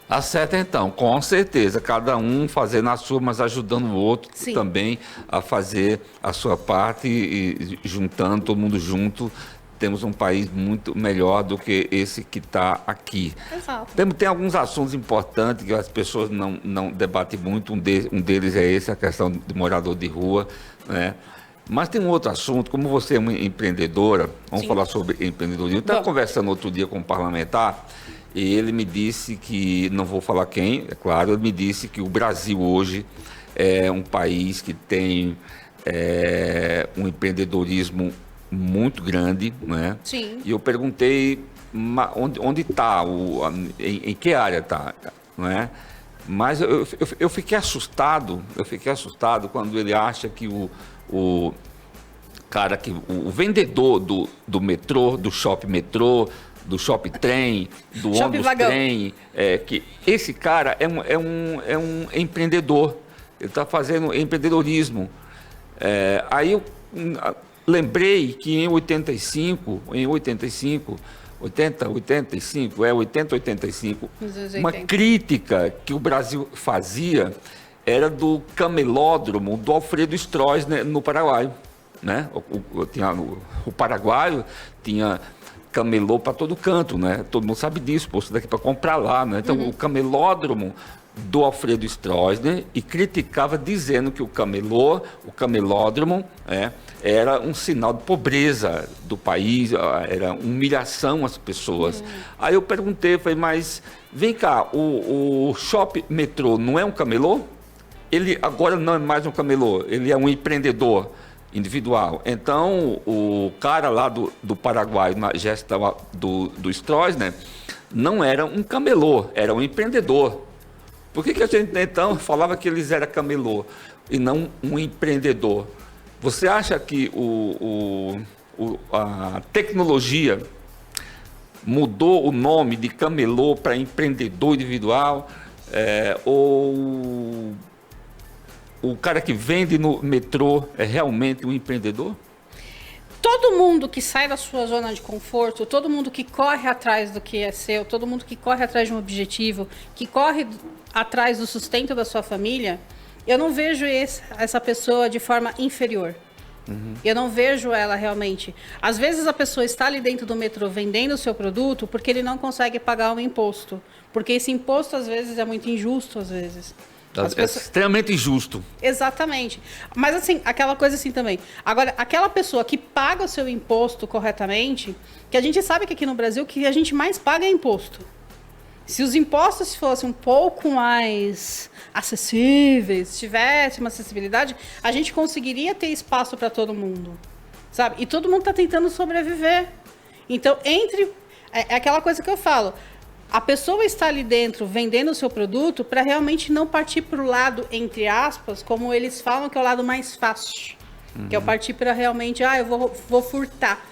Acerta então, com certeza, cada um fazendo a sua, mas ajudando o outro Sim. também a fazer a sua parte e juntando, todo mundo junto, temos um país muito melhor do que esse que está aqui. Exato. Tem alguns assuntos importantes que as pessoas não debatem muito, um deles é esse, a questão de morador de rua, né? Mas tem um outro assunto, como você é uma empreendedora, vamos Sim. falar sobre empreendedorismo. Eu estava conversando outro dia com um parlamentar e ele me disse que, não vou falar quem, é claro, ele me disse que o Brasil hoje é um país que tem um empreendedorismo muito grande, né? Sim. E eu perguntei onde está, em que área está, não é? Mas eu fiquei assustado quando ele acha que o vendedor do metrô, do shopping metrô, do shopping trem, do Shopping ônibus vagão. trem, que esse cara é um empreendedor, ele está fazendo empreendedorismo. Aí eu lembrei que em 85, 80, 85, uma crítica que o Brasil fazia era do camelódromo do Alfredo Stroess, né, no Paraguai, né? O paraguaio tinha camelô para todo canto, né? Todo mundo sabe disso, posto daqui para comprar lá, né? Então, o camelódromo do Alfredo Stroessner, e criticava dizendo que o camelódromo era um sinal de pobreza do país, era humilhação às pessoas. Aí eu perguntei, falei, mas vem cá, o shopping metrô não é um camelô? Ele agora não é mais um camelô, ele é um empreendedor individual. Então, o cara lá do Paraguai, na gestão do Stroessner, não era um camelô, era um empreendedor. Por que a gente, então, falava que eles eram camelô e não um empreendedor? Você acha que a tecnologia mudou o nome de camelô para empreendedor individual, ou o cara que vende no metrô é realmente um empreendedor? Todo mundo que sai da sua zona de conforto, todo mundo que corre atrás do que é seu, todo mundo que corre atrás de um objetivo, que corre atrás do sustento da sua família, eu não vejo essa pessoa de forma inferior. Eu não vejo ela realmente. Às vezes a pessoa está ali dentro do metrô vendendo o seu produto porque ele não consegue pagar um imposto. Porque esse imposto, às vezes, é muito injusto, às vezes. É extremamente injusto. Exatamente. Mas, assim, aquela coisa assim também. Agora, aquela pessoa que paga o seu imposto corretamente, que a gente sabe que aqui no Brasil, o que a gente mais paga é imposto. Se os impostos fossem um pouco mais acessíveis, tivesse uma acessibilidade, a gente conseguiria ter espaço para todo mundo, sabe? E todo mundo está tentando sobreviver. Então, é aquela coisa que eu falo. A pessoa está ali dentro vendendo o seu produto para realmente não partir para o lado, entre aspas, como eles falam, que é o lado mais fácil. Que é o partir para realmente, eu vou furtar.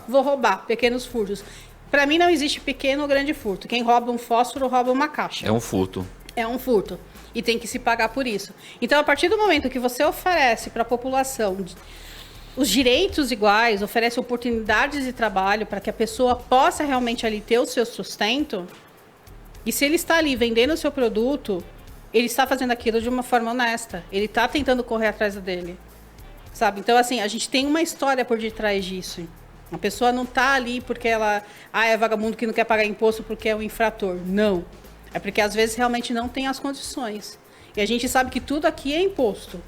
Vou roubar, pequenos furtos. Para mim não existe pequeno ou grande furto. Quem rouba um fósforo rouba uma caixa. É um furto. É um furto. E tem que se pagar por isso. Então, a partir do momento que você oferece para a população os direitos iguais, oferece oportunidades de trabalho para que a pessoa possa realmente ali ter o seu sustento, e se ele está ali vendendo o seu produto, ele está fazendo aquilo de uma forma honesta. Ele está tentando correr atrás dele. Sabe? Então, assim, a gente tem uma história por detrás disso. A pessoa não está ali porque ela é vagabundo que não quer pagar imposto porque é um infrator. Não. É porque às vezes realmente não tem as condições. E a gente sabe que tudo aqui é imposto.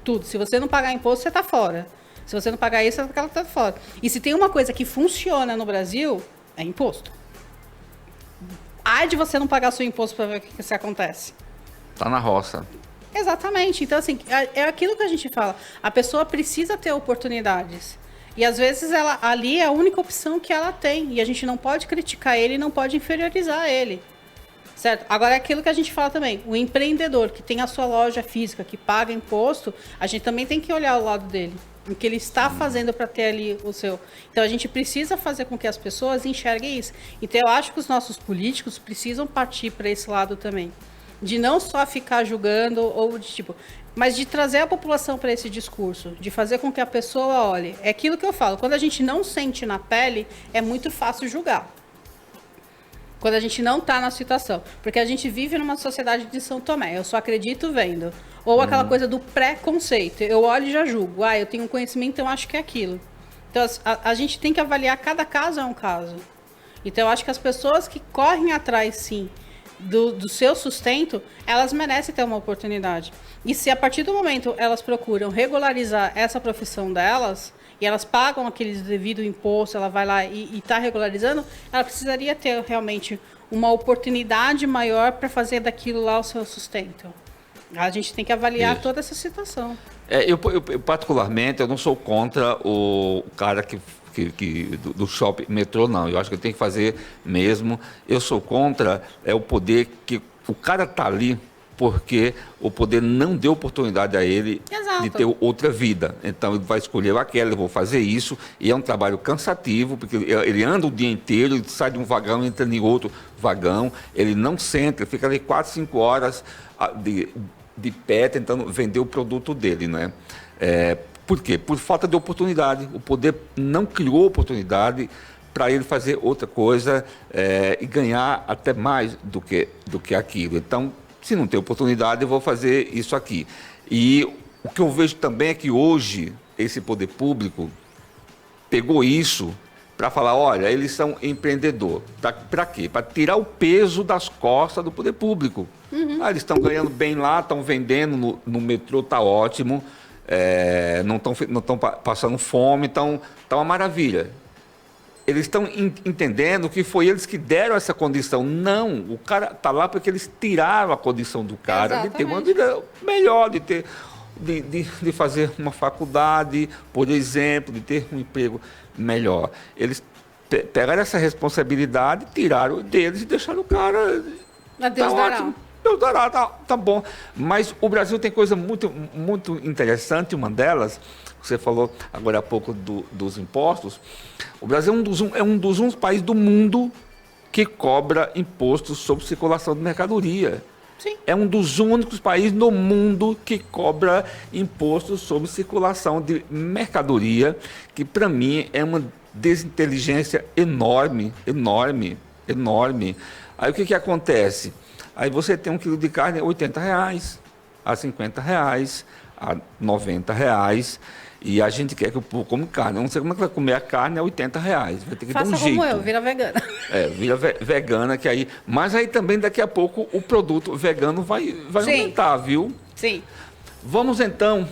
Tudo. Se você não pagar imposto, você está fora. Se você não pagar isso, você está fora. E se tem uma coisa que funciona no Brasil, é imposto. Há de você não pagar seu imposto para ver o que acontece. Está na roça. Exatamente. Então, assim, é aquilo que a gente fala. A pessoa precisa ter oportunidades. E às vezes ali é a única opção que ela tem. E a gente não pode criticar ele, não pode inferiorizar ele. Certo? Agora é aquilo que a gente fala também. O empreendedor que tem a sua loja física, que paga imposto, a gente também tem que olhar o lado dele. O que ele está fazendo para ter ali o seu. Então a gente precisa fazer com que as pessoas enxerguem isso. Então eu acho que os nossos políticos precisam partir para esse lado também. De não só ficar julgando ou de tipo... Mas de trazer a população para esse discurso, de fazer com que a pessoa olhe. É aquilo que eu falo, quando a gente não sente na pele, é muito fácil julgar. Quando a gente não está na situação. Porque a gente vive numa sociedade de São Tomé, eu só acredito vendo. Ou aquela coisa do preconceito, eu olho e já julgo. Eu tenho conhecimento, então eu acho que é aquilo. Então a gente tem que avaliar, cada caso é um caso. Então eu acho que as pessoas que correm atrás, sim, do seu sustento, elas merecem ter uma oportunidade. E se a partir do momento elas procuram regularizar essa profissão delas, e elas pagam aquele devido imposto, ela vai lá e está regularizando, ela precisaria ter realmente uma oportunidade maior para fazer daquilo lá o seu sustento. A gente tem que avaliar toda essa situação. Eu particularmente, eu não sou contra o cara do shopping metrô, não. Eu acho que ele tem que fazer mesmo. Eu sou contra o poder que o cara está ali porque o poder não deu oportunidade a ele de ter outra vida. Então ele vai escolher aquela, eu vou fazer isso, e é um trabalho cansativo, porque ele anda o dia inteiro, ele sai de um vagão, entra em outro vagão, ele não senta, ele fica ali 4, 5 horas de pé tentando vender o produto dele, né? Por quê? Por falta de oportunidade. O poder não criou oportunidade para ele fazer outra coisa e ganhar até mais do que aquilo. Então, se não tem oportunidade, eu vou fazer isso aqui. E o que eu vejo também é que hoje esse poder público pegou isso para falar, olha, eles são empreendedor. Para quê? Para tirar o peso das costas do poder público. Eles estão ganhando bem lá, estão vendendo no metrô, está ótimo, não estão passando fome, então está uma maravilha. Eles estão entendendo que foi eles que deram essa condição. Não, o cara está lá porque eles tiraram a condição do cara. Exatamente. De ter uma vida melhor, de fazer uma faculdade, por exemplo, de ter um emprego melhor. Eles pegaram essa responsabilidade, tiraram deles e deixaram o cara... A Deus dará. Eldorado, tá bom. Mas o Brasil tem coisa muito, muito interessante, uma delas, você falou agora há pouco dos impostos. O Brasil é um dos países do mundo que cobra impostos sobre circulação de mercadoria. Sim. É um dos únicos países no mundo que cobra impostos sobre circulação de mercadoria, que para mim é uma desinteligência enorme, enorme, enorme. Aí o que acontece? Aí você tem um quilo de carne a R$80, a R$50, a R$90, e a gente quer que o povo come carne. Eu não sei como é que vai comer a carne a R$80. Vai ter que Faça dar um jeito. como eu, vira vegana. Vira vegana, que aí. Mas aí também daqui a pouco o produto vegano vai aumentar, viu? Sim. Vamos então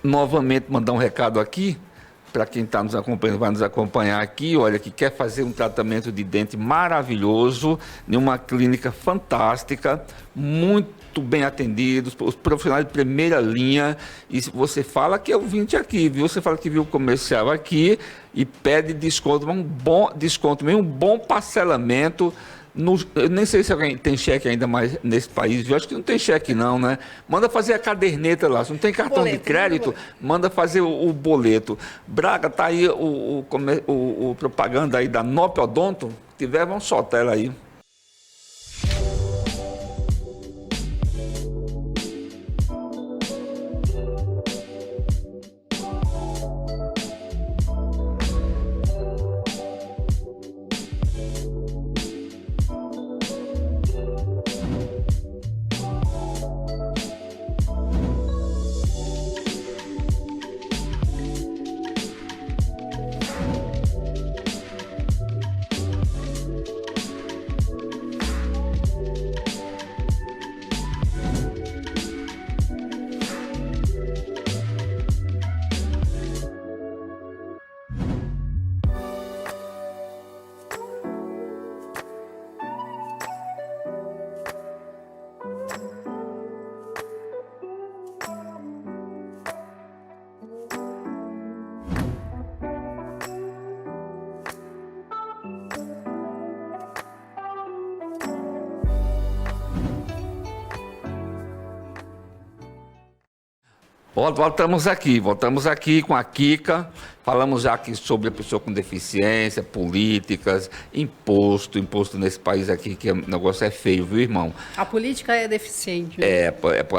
novamente mandar um recado aqui para quem está nos acompanhando, vai nos acompanhar aqui, olha, que quer fazer um tratamento de dente maravilhoso, em uma clínica fantástica, muito bem atendidos, os profissionais de primeira linha, e se você fala que é ouvinte aqui, viu? Você fala que viu o comercial aqui e pede desconto, um bom desconto, mesmo um bom parcelamento. Eu nem sei se alguém tem cheque ainda mais nesse país, viu? Acho que não tem cheque não, né? Manda fazer a caderneta lá, se não tem cartão de crédito, manda fazer o boleto. Braga, tá aí o propaganda aí da Nop Odonto, se tiver, vamos soltar ela aí. Voltamos aqui com a Kika, falamos já aqui sobre a pessoa com deficiência, políticas, imposto nesse país aqui, que o negócio é feio, viu, irmão? A política é deficiente.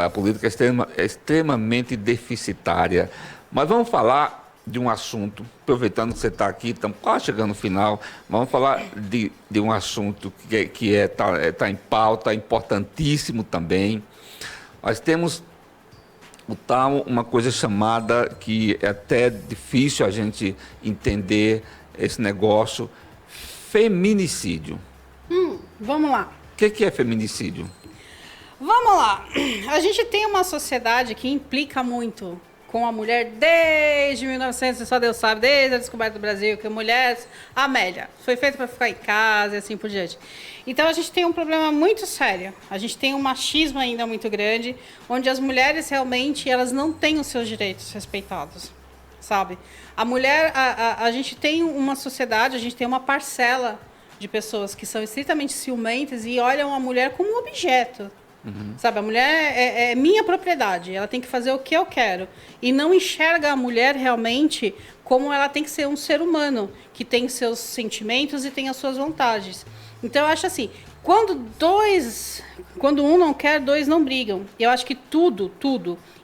A política é extremamente deficitária. Mas vamos falar de um assunto, aproveitando que você está aqui, estamos quase chegando no final, vamos falar de um assunto que está em pauta, importantíssimo também. Nós temos uma coisa chamada, que é até difícil a gente entender esse negócio, feminicídio. Vamos lá. O que é feminicídio? Vamos lá. A gente tem uma sociedade que implica muito com a mulher desde 1900, só Deus sabe, desde a descoberta do Brasil, que a mulher, Amélia, foi feita para ficar em casa e assim por diante. Então a gente tem um problema muito sério. A gente tem um machismo ainda muito grande, onde as mulheres realmente elas não têm os seus direitos respeitados, sabe? A mulher, a gente tem uma sociedade, a gente tem uma parcela de pessoas que são estritamente ciumentas e olham a mulher como um objeto. Sabe, a mulher é minha propriedade, ela tem que fazer o que eu quero. E não enxerga a mulher realmente como ela tem que ser um ser humano, que tem seus sentimentos e tem as suas vontades. Então, eu acho assim, quando um não quer, dois não brigam. Eu acho que tudo,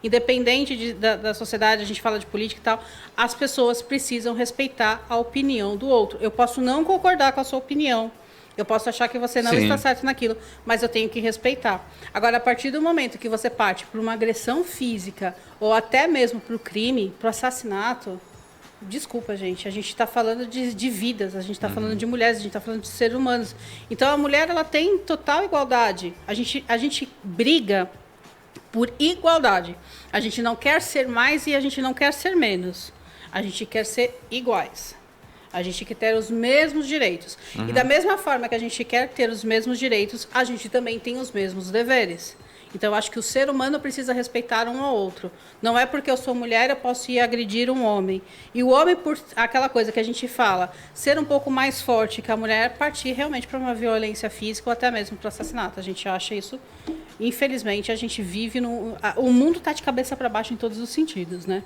independente da sociedade, a gente fala de política e tal, as pessoas precisam respeitar a opinião do outro. Eu posso não concordar com a sua opinião, eu posso achar que você não está certo naquilo, mas eu tenho que respeitar. Agora, a partir do momento que você parte para uma agressão física ou até mesmo para o crime, para o assassinato, desculpa, gente, a gente está falando de vidas, a gente está falando de mulheres, a gente está falando de seres humanos. Então, a mulher ela tem total igualdade. A gente briga por igualdade. A gente não quer ser mais e a gente não quer ser menos. A gente quer ser iguais. A gente quer ter os mesmos direitos. E da mesma forma que a gente quer ter os mesmos direitos, a gente também tem os mesmos deveres. Então, eu acho que o ser humano precisa respeitar um ao outro. Não é porque eu sou mulher, eu posso ir agredir um homem. E o homem, por aquela coisa que a gente fala, ser um pouco mais forte que a mulher, partir realmente para uma violência física ou até mesmo para o assassinato. A gente acha isso, infelizmente, a gente vive no... O mundo está de cabeça para baixo em todos os sentidos, né?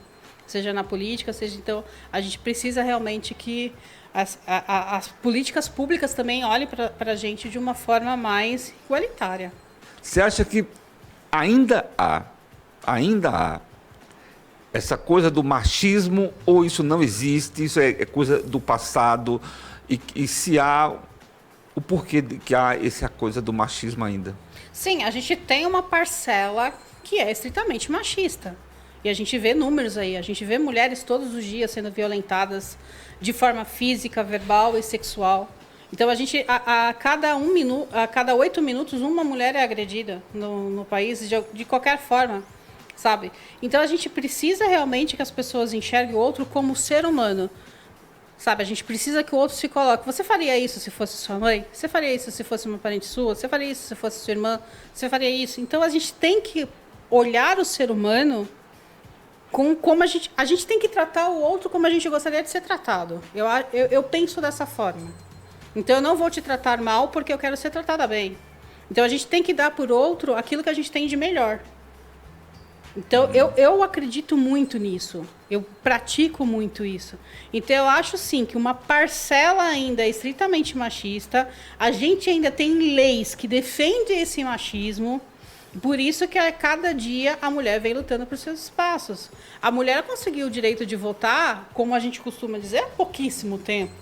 Seja na política, seja... Então, a gente precisa realmente que as políticas públicas também olhem para a gente de uma forma mais igualitária. Você acha que ainda há essa coisa do machismo, ou isso não existe, isso é coisa do passado, e se há o porquê de que há essa coisa do machismo ainda? Sim, a gente tem uma parcela que é estritamente machista. E a gente vê números aí, a gente vê mulheres todos os dias sendo violentadas de forma física, verbal e sexual. Então, a cada 8 minutos, uma mulher é agredida no país, de qualquer forma, sabe? Então, a gente precisa realmente que as pessoas enxerguem o outro como ser humano, sabe? A gente precisa que o outro se coloque. Você faria isso se fosse sua mãe? Você faria isso se fosse uma parente sua? Você faria isso se fosse sua irmã? Você faria isso? Então, a gente tem que olhar o ser humano como a gente tem que tratar o outro como a gente gostaria de ser tratado. Eu penso dessa forma. Então, eu não vou te tratar mal porque eu quero ser tratada bem. Então, a gente tem que dar por outro aquilo que a gente tem de melhor. Então, eu acredito muito nisso. Eu pratico muito isso. Então, eu acho, sim, que uma parcela ainda é estritamente machista. A gente ainda tem leis que defendem esse machismo. Por isso que a cada dia a mulher vem lutando por seus espaços. A mulher conseguiu o direito de votar, como a gente costuma dizer, há pouquíssimo tempo.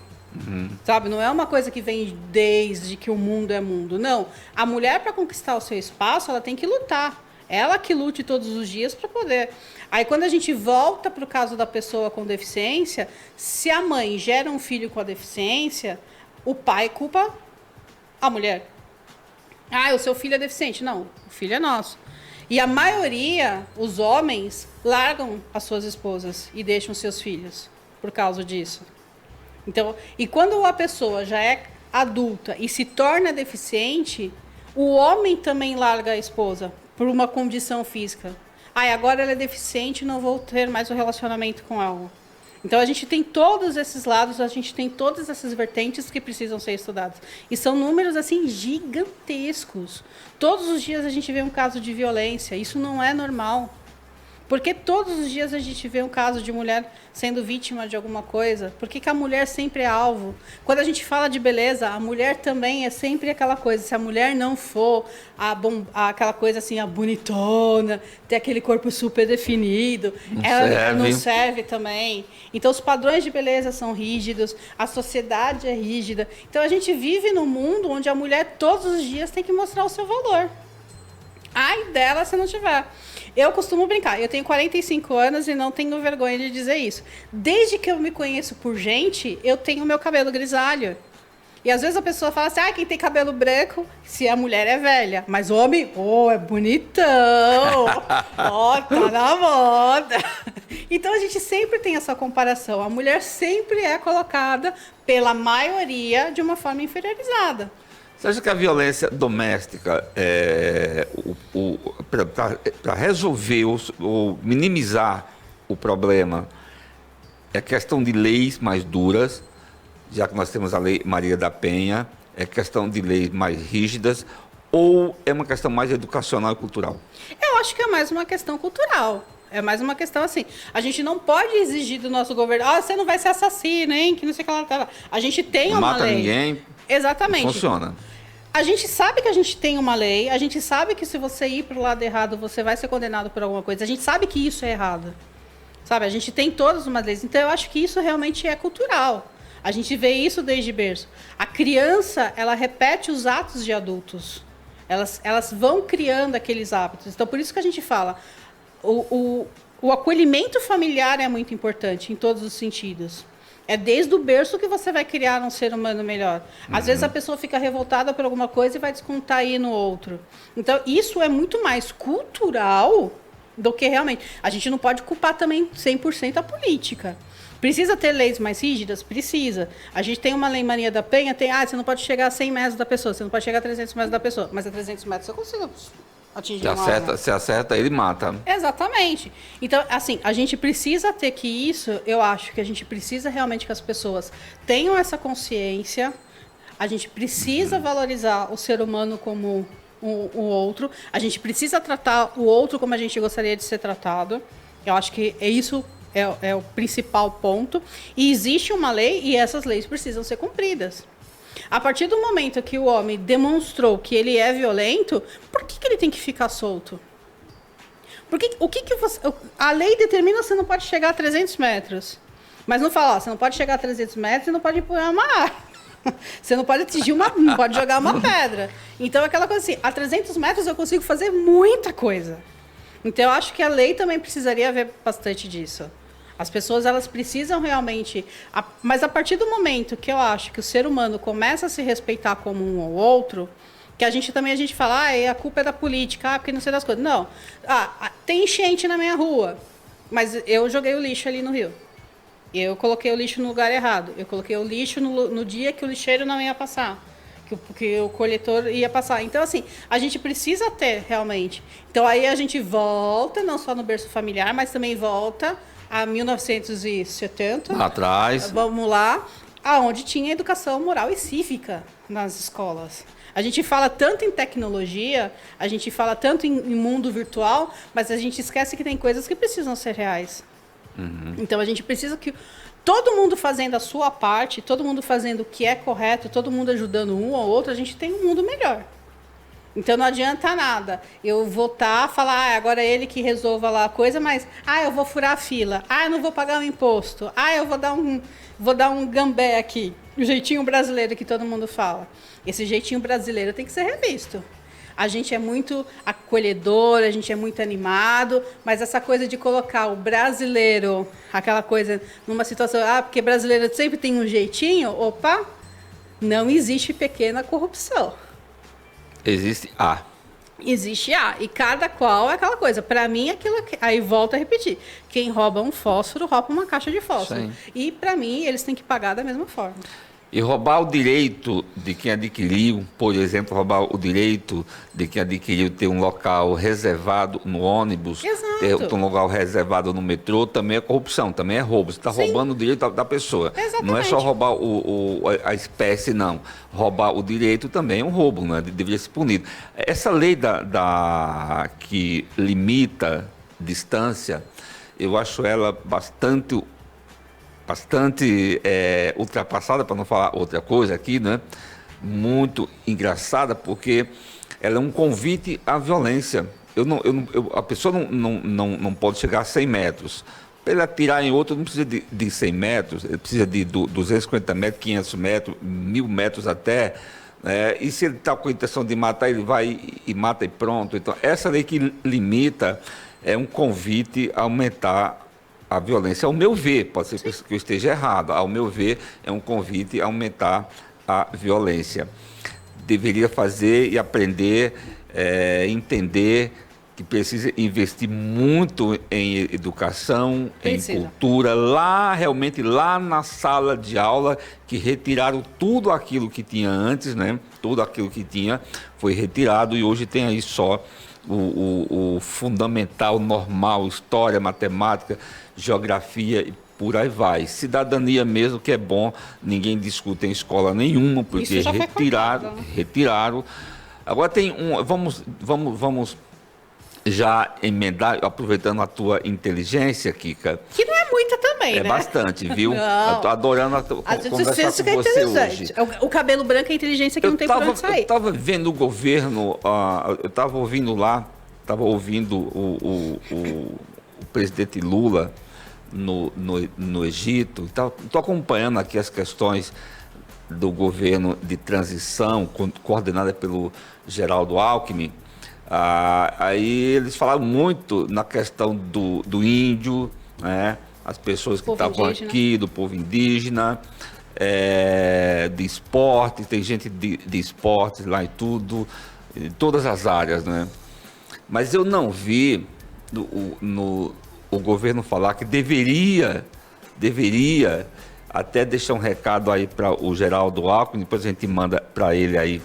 Sabe? Não é uma coisa que vem desde que o mundo é mundo. Não. A mulher, para conquistar o seu espaço, ela tem que lutar. Ela que lute todos os dias para poder. Aí, quando a gente volta para o caso da pessoa com deficiência, se a mãe gera um filho com a deficiência, o pai culpa a mulher. Ah, o seu filho é deficiente. Não, o filho é nosso. E a maioria, os homens, largam as suas esposas e deixam seus filhos por causa disso. Então, e quando a pessoa já é adulta e se torna deficiente, o homem também larga a esposa por uma condição física. Ah, agora ela é deficiente, não vou ter mais um relacionamento com ela. Então, a gente tem todos esses lados, a gente tem todas essas vertentes que precisam ser estudadas. E são números, assim, gigantescos. Todos os dias a gente vê um caso de violência. Isso não é normal. Porque todos os dias a gente vê um caso de mulher sendo vítima de alguma coisa. Por que a mulher sempre é alvo? Quando a gente fala de beleza, a mulher também é sempre aquela coisa. Se a mulher não for aquela coisa assim, a bonitona, ter aquele corpo super definido, ela não serve também. Então, os padrões de beleza são rígidos, a sociedade é rígida. Então, a gente vive num mundo onde a mulher todos os dias tem que mostrar o seu valor. Ai dela se não tiver. Eu costumo brincar. Eu tenho 45 anos e não tenho vergonha de dizer isso. Desde que eu me conheço por gente, eu tenho meu cabelo grisalho. E às vezes a pessoa fala assim, quem tem cabelo branco, se a mulher é velha. Mas homem, é bonitão. Tá na moda. Então a gente sempre tem essa comparação. A mulher sempre é colocada, pela maioria, de uma forma inferiorizada. Você acha que a violência doméstica, para resolver ou minimizar o problema, é questão de leis mais duras, já que nós temos a Lei Maria da Penha, é questão de leis mais rígidas, ou é uma questão mais educacional e cultural? Eu acho que é mais uma questão cultural. É mais uma questão assim. A gente não pode exigir do nosso governo, você não vai ser assassino, hein? Que não sei o que lá. A gente tem uma lei. Não mata ninguém. Exatamente. Funciona. A gente sabe que a gente tem uma lei, a gente sabe que se você ir para o lado errado, você vai ser condenado por alguma coisa. A gente sabe que isso é errado. Sabe? A gente tem todas umas leis. Então, eu acho que isso realmente é cultural. A gente vê isso desde berço. A criança, ela repete os atos de adultos. Elas vão criando aqueles hábitos. Então, por isso que a gente fala, o acolhimento familiar é muito importante em todos os sentidos. É desde o berço que você vai criar um ser humano melhor. Às vezes a pessoa fica revoltada por alguma coisa e vai descontar aí no outro. Então, isso é muito mais cultural do que realmente. A gente não pode culpar também 100% a política. Precisa ter leis mais rígidas? Precisa. A gente tem uma Lei Maria da Penha, você não pode chegar a 100 metros da pessoa, você não pode chegar a 300 metros da pessoa, mas a 300 metros eu consigo atingir uma arma. Se acerta, ele mata. Exatamente. Então, assim, a gente precisa ter que isso, eu acho que a gente precisa realmente que as pessoas tenham essa consciência, a gente precisa valorizar o ser humano como o outro, a gente precisa tratar o outro como a gente gostaria de ser tratado. Eu acho que isso é o principal ponto. E existe uma lei e essas leis precisam ser cumpridas. A partir do momento que o homem demonstrou que ele é violento, por que ele tem que ficar solto? Porque a lei determina que você não pode chegar a 300 metros. Mas não fala, você não pode chegar a 300 metros e não pode empunhar uma arma. Você não pode atingir não pode jogar uma pedra. Então, aquela coisa assim, a 300 metros eu consigo fazer muita coisa. Então, eu acho que a lei também precisaria ver bastante disso. As pessoas, elas precisam realmente... Mas a partir do momento que eu acho que o ser humano começa a se respeitar como um ou outro, que a gente fala, a culpa é da política, porque não sei das coisas. Não. Tem enchente na minha rua, mas eu joguei o lixo ali no rio. Eu coloquei o lixo no lugar errado. Eu coloquei o lixo no dia que o lixeiro não ia passar. Que o coletor ia passar. Então, assim, a gente precisa ter, realmente. Então, aí a gente volta, não só no berço familiar, mas também volta a 1970. Lá atrás. Vamos lá, aonde tinha educação moral e cívica nas escolas. A gente fala tanto em tecnologia, a gente fala tanto em mundo virtual, mas a gente esquece que tem coisas que precisam ser reais. Então, a gente precisa que todo mundo fazendo a sua parte, todo mundo fazendo o que é correto, todo mundo ajudando um ou outro, a gente tem um mundo melhor. Então, não adianta nada eu votar, falar, agora é ele que resolva lá a coisa, mas, eu vou furar a fila, eu não vou pagar o imposto, eu vou dar um gambé aqui, o jeitinho brasileiro que todo mundo fala. Esse jeitinho brasileiro tem que ser revisto. A gente é muito acolhedor, a gente é muito animado, mas essa coisa de colocar o brasileiro, aquela coisa, numa situação, porque brasileiro sempre tem um jeitinho, não existe pequena corrupção. Existe Existe e cada qual é aquela coisa. Para mim, aí volto a repetir, quem rouba um fósforo, rouba uma caixa de fósforo. Sim. E para mim, eles têm que pagar da mesma forma. E roubar o direito de quem adquiriu, por exemplo, roubar o direito de quem adquiriu ter um local reservado no ônibus, ter um local reservado no metrô, também é corrupção, também é roubo. Você está roubando o direito da pessoa. Exatamente. Não é só roubar a espécie, não. Roubar o direito também é um roubo, né? Deveria ser punido. Essa lei que limita distância, eu acho ela bastante ultrapassada, para não falar outra coisa aqui, né? Muito engraçada, porque ela é um convite à violência. A pessoa não pode chegar a 100 metros. Para ele atirar em outro, não precisa de 100 metros, ele precisa de 250 metros, 500 metros, 1.000 metros até. E se ele está com a intenção de matar, ele vai e mata e pronto. Então, essa lei que limita é um convite a aumentar a violência. Ao meu ver, pode ser que eu esteja errado, ao meu ver, é um convite a aumentar a violência. Deveria fazer e aprender, entender que precisa investir muito em educação, em cultura, realmente lá na sala de aula, que retiraram tudo aquilo que tinha antes, né? Tudo aquilo que tinha foi retirado e hoje tem aí só o fundamental, normal, história, matemática, geografia e por aí vai. Cidadania mesmo, que é bom, ninguém discute em escola nenhuma, porque retiraram. Agora tem vamos já emendar, aproveitando a tua inteligência, Kika. Que não é muita também, né? É bastante, viu? Não. Eu tô adorando conversar com você hoje. O cabelo branco é inteligência que não tem por onde sair. Eu estava vendo o governo, eu estava ouvindo o presidente Lula no Egito. Estou acompanhando aqui as questões do governo de transição, coordenada pelo Geraldo Alckmin. Aí eles falaram muito na questão do índio, né? As pessoas que estavam aqui, do povo indígena, de esporte, tem gente de esporte lá e tudo, em todas as áreas, né? Mas eu não vi o governo falar que deveria até deixar um recado aí para o Geraldo Alckmin, depois a gente manda para ele aí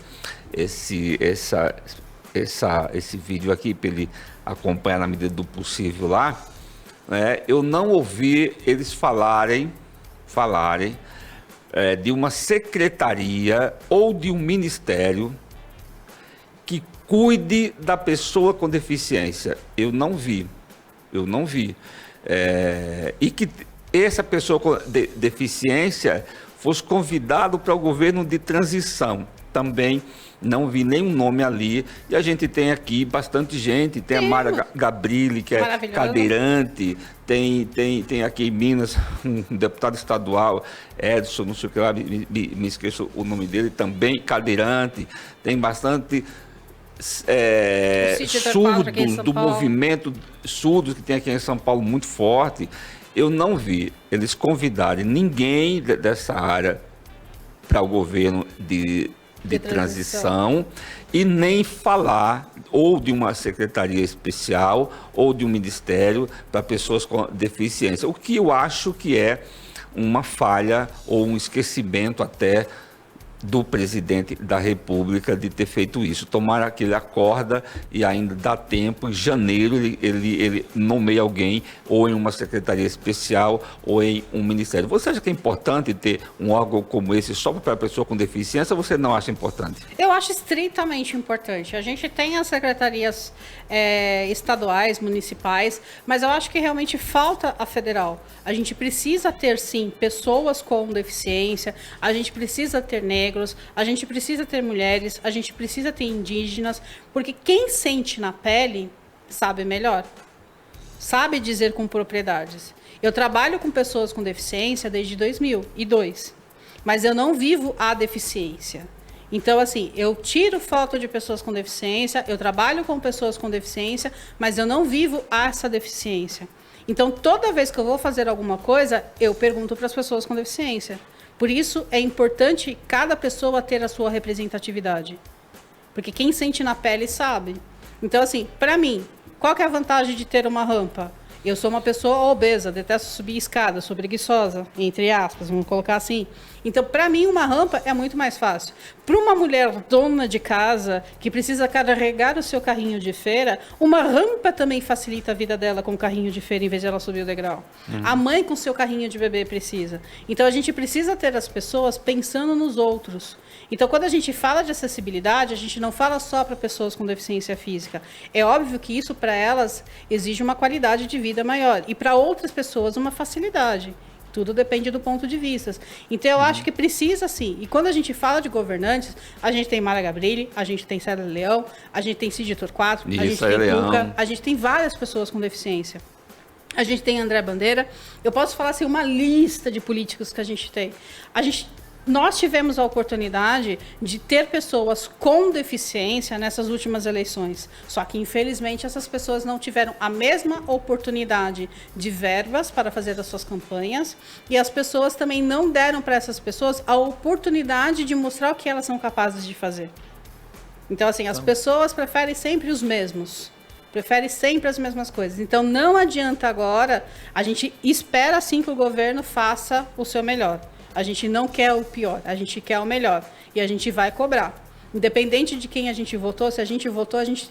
esse vídeo aqui para ele acompanhar na medida do possível lá, né? Eu não ouvi eles falarem de uma secretaria ou de um ministério que cuide da pessoa com deficiência. Eu não vi. E que essa pessoa com deficiência fosse convidado para o governo de transição. Também não vi nenhum nome ali. E a gente tem aqui bastante gente. Tem a Mara Gabrilli, que é cadeirante. Tem aqui em Minas um deputado estadual, Edson, não sei o que lá, me esqueço o nome dele, também cadeirante. Tem bastante surdos do movimento surdos que tem aqui em São Paulo muito forte. Eu não vi eles convidarem ninguém dessa área para o governo de transição e nem falar ou de uma secretaria especial ou de um ministério para pessoas com deficiência, o que eu acho que é uma falha ou um esquecimento até do presidente da República de ter feito isso. Tomara que ele acorda e ainda dá tempo, em janeiro ele nomeia alguém ou em uma secretaria especial ou em um ministério. Você acha que é importante ter um órgão como esse só para a pessoa com deficiência ou você não acha importante? Eu acho estritamente importante. A gente tem as secretarias estaduais, municipais, mas eu acho que realmente falta a federal. A gente precisa ter, sim, pessoas com deficiência, a gente precisa ter negros, a gente precisa ter mulheres, a gente precisa ter indígenas, porque quem sente na pele sabe melhor, sabe dizer com propriedades. Eu trabalho com pessoas com deficiência desde 2002, mas eu não vivo a deficiência. Então, assim, eu tiro foto de pessoas com deficiência, eu trabalho com pessoas com deficiência, mas eu não vivo essa deficiência. Então, toda vez que eu vou fazer alguma coisa, eu pergunto para as pessoas com deficiência. Por isso, é importante cada pessoa ter a sua representatividade. Porque quem sente na pele sabe. Então, assim, para mim, qual que é a vantagem de ter uma rampa? Eu sou uma pessoa obesa, detesto subir escada, sou preguiçosa, entre aspas, vamos colocar assim. Então, para mim, uma rampa é muito mais fácil. Para uma mulher dona de casa, que precisa carregar o seu carrinho de feira, uma rampa também facilita a vida dela com o carrinho de feira, em vez de ela subir o degrau. A mãe com seu carrinho de bebê precisa. Então, a gente precisa ter as pessoas pensando nos outros. Então, quando a gente fala de acessibilidade, a gente não fala só para pessoas com deficiência física. É óbvio que isso, para elas, exige uma qualidade de vida maior. E para outras pessoas, uma facilidade. Tudo depende do ponto de vista. Então, eu acho que precisa, sim. E quando a gente fala de governantes, a gente tem Mara Gabrilli, a gente tem Célia Leão, a gente tem Cid Torquato, a gente tem Cuca, a gente tem várias pessoas com deficiência. A gente tem André Bandeira. Eu posso falar assim, uma lista de políticos que a gente tem. Nós tivemos a oportunidade de ter pessoas com deficiência nessas últimas eleições. Só que, infelizmente, essas pessoas não tiveram a mesma oportunidade de verbas para fazer as suas campanhas e as pessoas também não deram para essas pessoas a oportunidade de mostrar o que elas são capazes de fazer. Então, assim, as pessoas preferem sempre os mesmos. Prefere sempre as mesmas coisas. Então, não adianta agora, a gente espera sim que o governo faça o seu melhor. A gente não quer o pior, a gente quer o melhor. E a gente vai cobrar. Independente de quem a gente votou, se a gente votou, a gente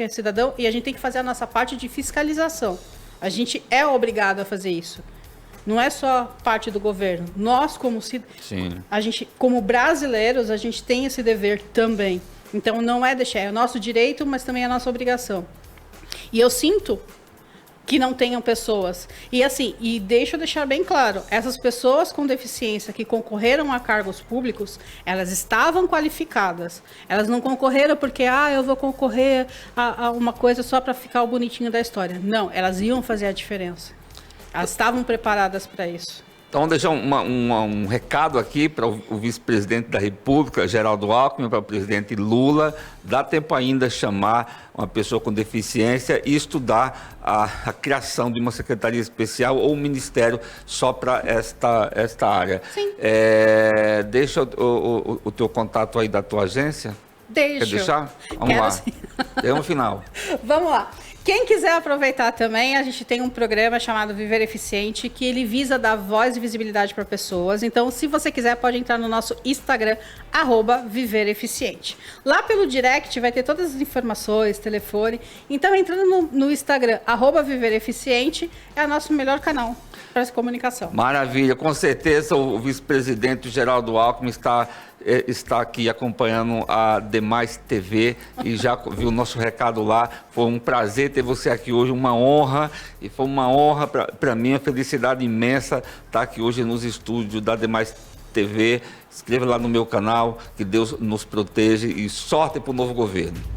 é cidadão e a gente tem que fazer a nossa parte de fiscalização. A gente é obrigado a fazer isso. Não é só parte do governo. Nós, como como brasileiros, a gente tem esse dever também. Então, não é deixar, é o nosso direito, mas também é a nossa obrigação. E eu sinto que não tenham pessoas. E assim, deixa eu deixar bem claro, essas pessoas com deficiência que concorreram a cargos públicos, elas estavam qualificadas. Elas não concorreram porque, eu vou concorrer a uma coisa só para ficar o bonitinho da história. Não, elas iam fazer a diferença. Elas estavam preparadas para isso. Então, deixar um recado aqui para o vice-presidente da República, Geraldo Alckmin, para o presidente Lula. Dá tempo ainda chamar uma pessoa com deficiência e estudar a criação de uma secretaria especial ou um ministério só para esta área. Sim. Deixa o teu contato aí da tua agência. Deixa. Quer deixar? Vamos lá. Tem um final. Vamos lá. Quem quiser aproveitar também, a gente tem um programa chamado Viver Eficiente, que ele visa dar voz e visibilidade para pessoas. Então, se você quiser, pode entrar no nosso Instagram, @vivereficiente. Lá pelo direct vai ter todas as informações, telefone. Então, entrando no Instagram, @vivereficiente, é o nosso melhor canal para essa comunicação. Maravilha, com certeza o vice-presidente Geraldo Alckmin está aqui acompanhando a Demais TV e já viu o nosso recado lá. Foi um prazer ter você aqui hoje, uma honra, e foi uma honra para mim, uma felicidade imensa estar aqui hoje nos estúdios da Demais TV. Inscreva lá no meu canal, que Deus nos proteja e sorte para o novo governo.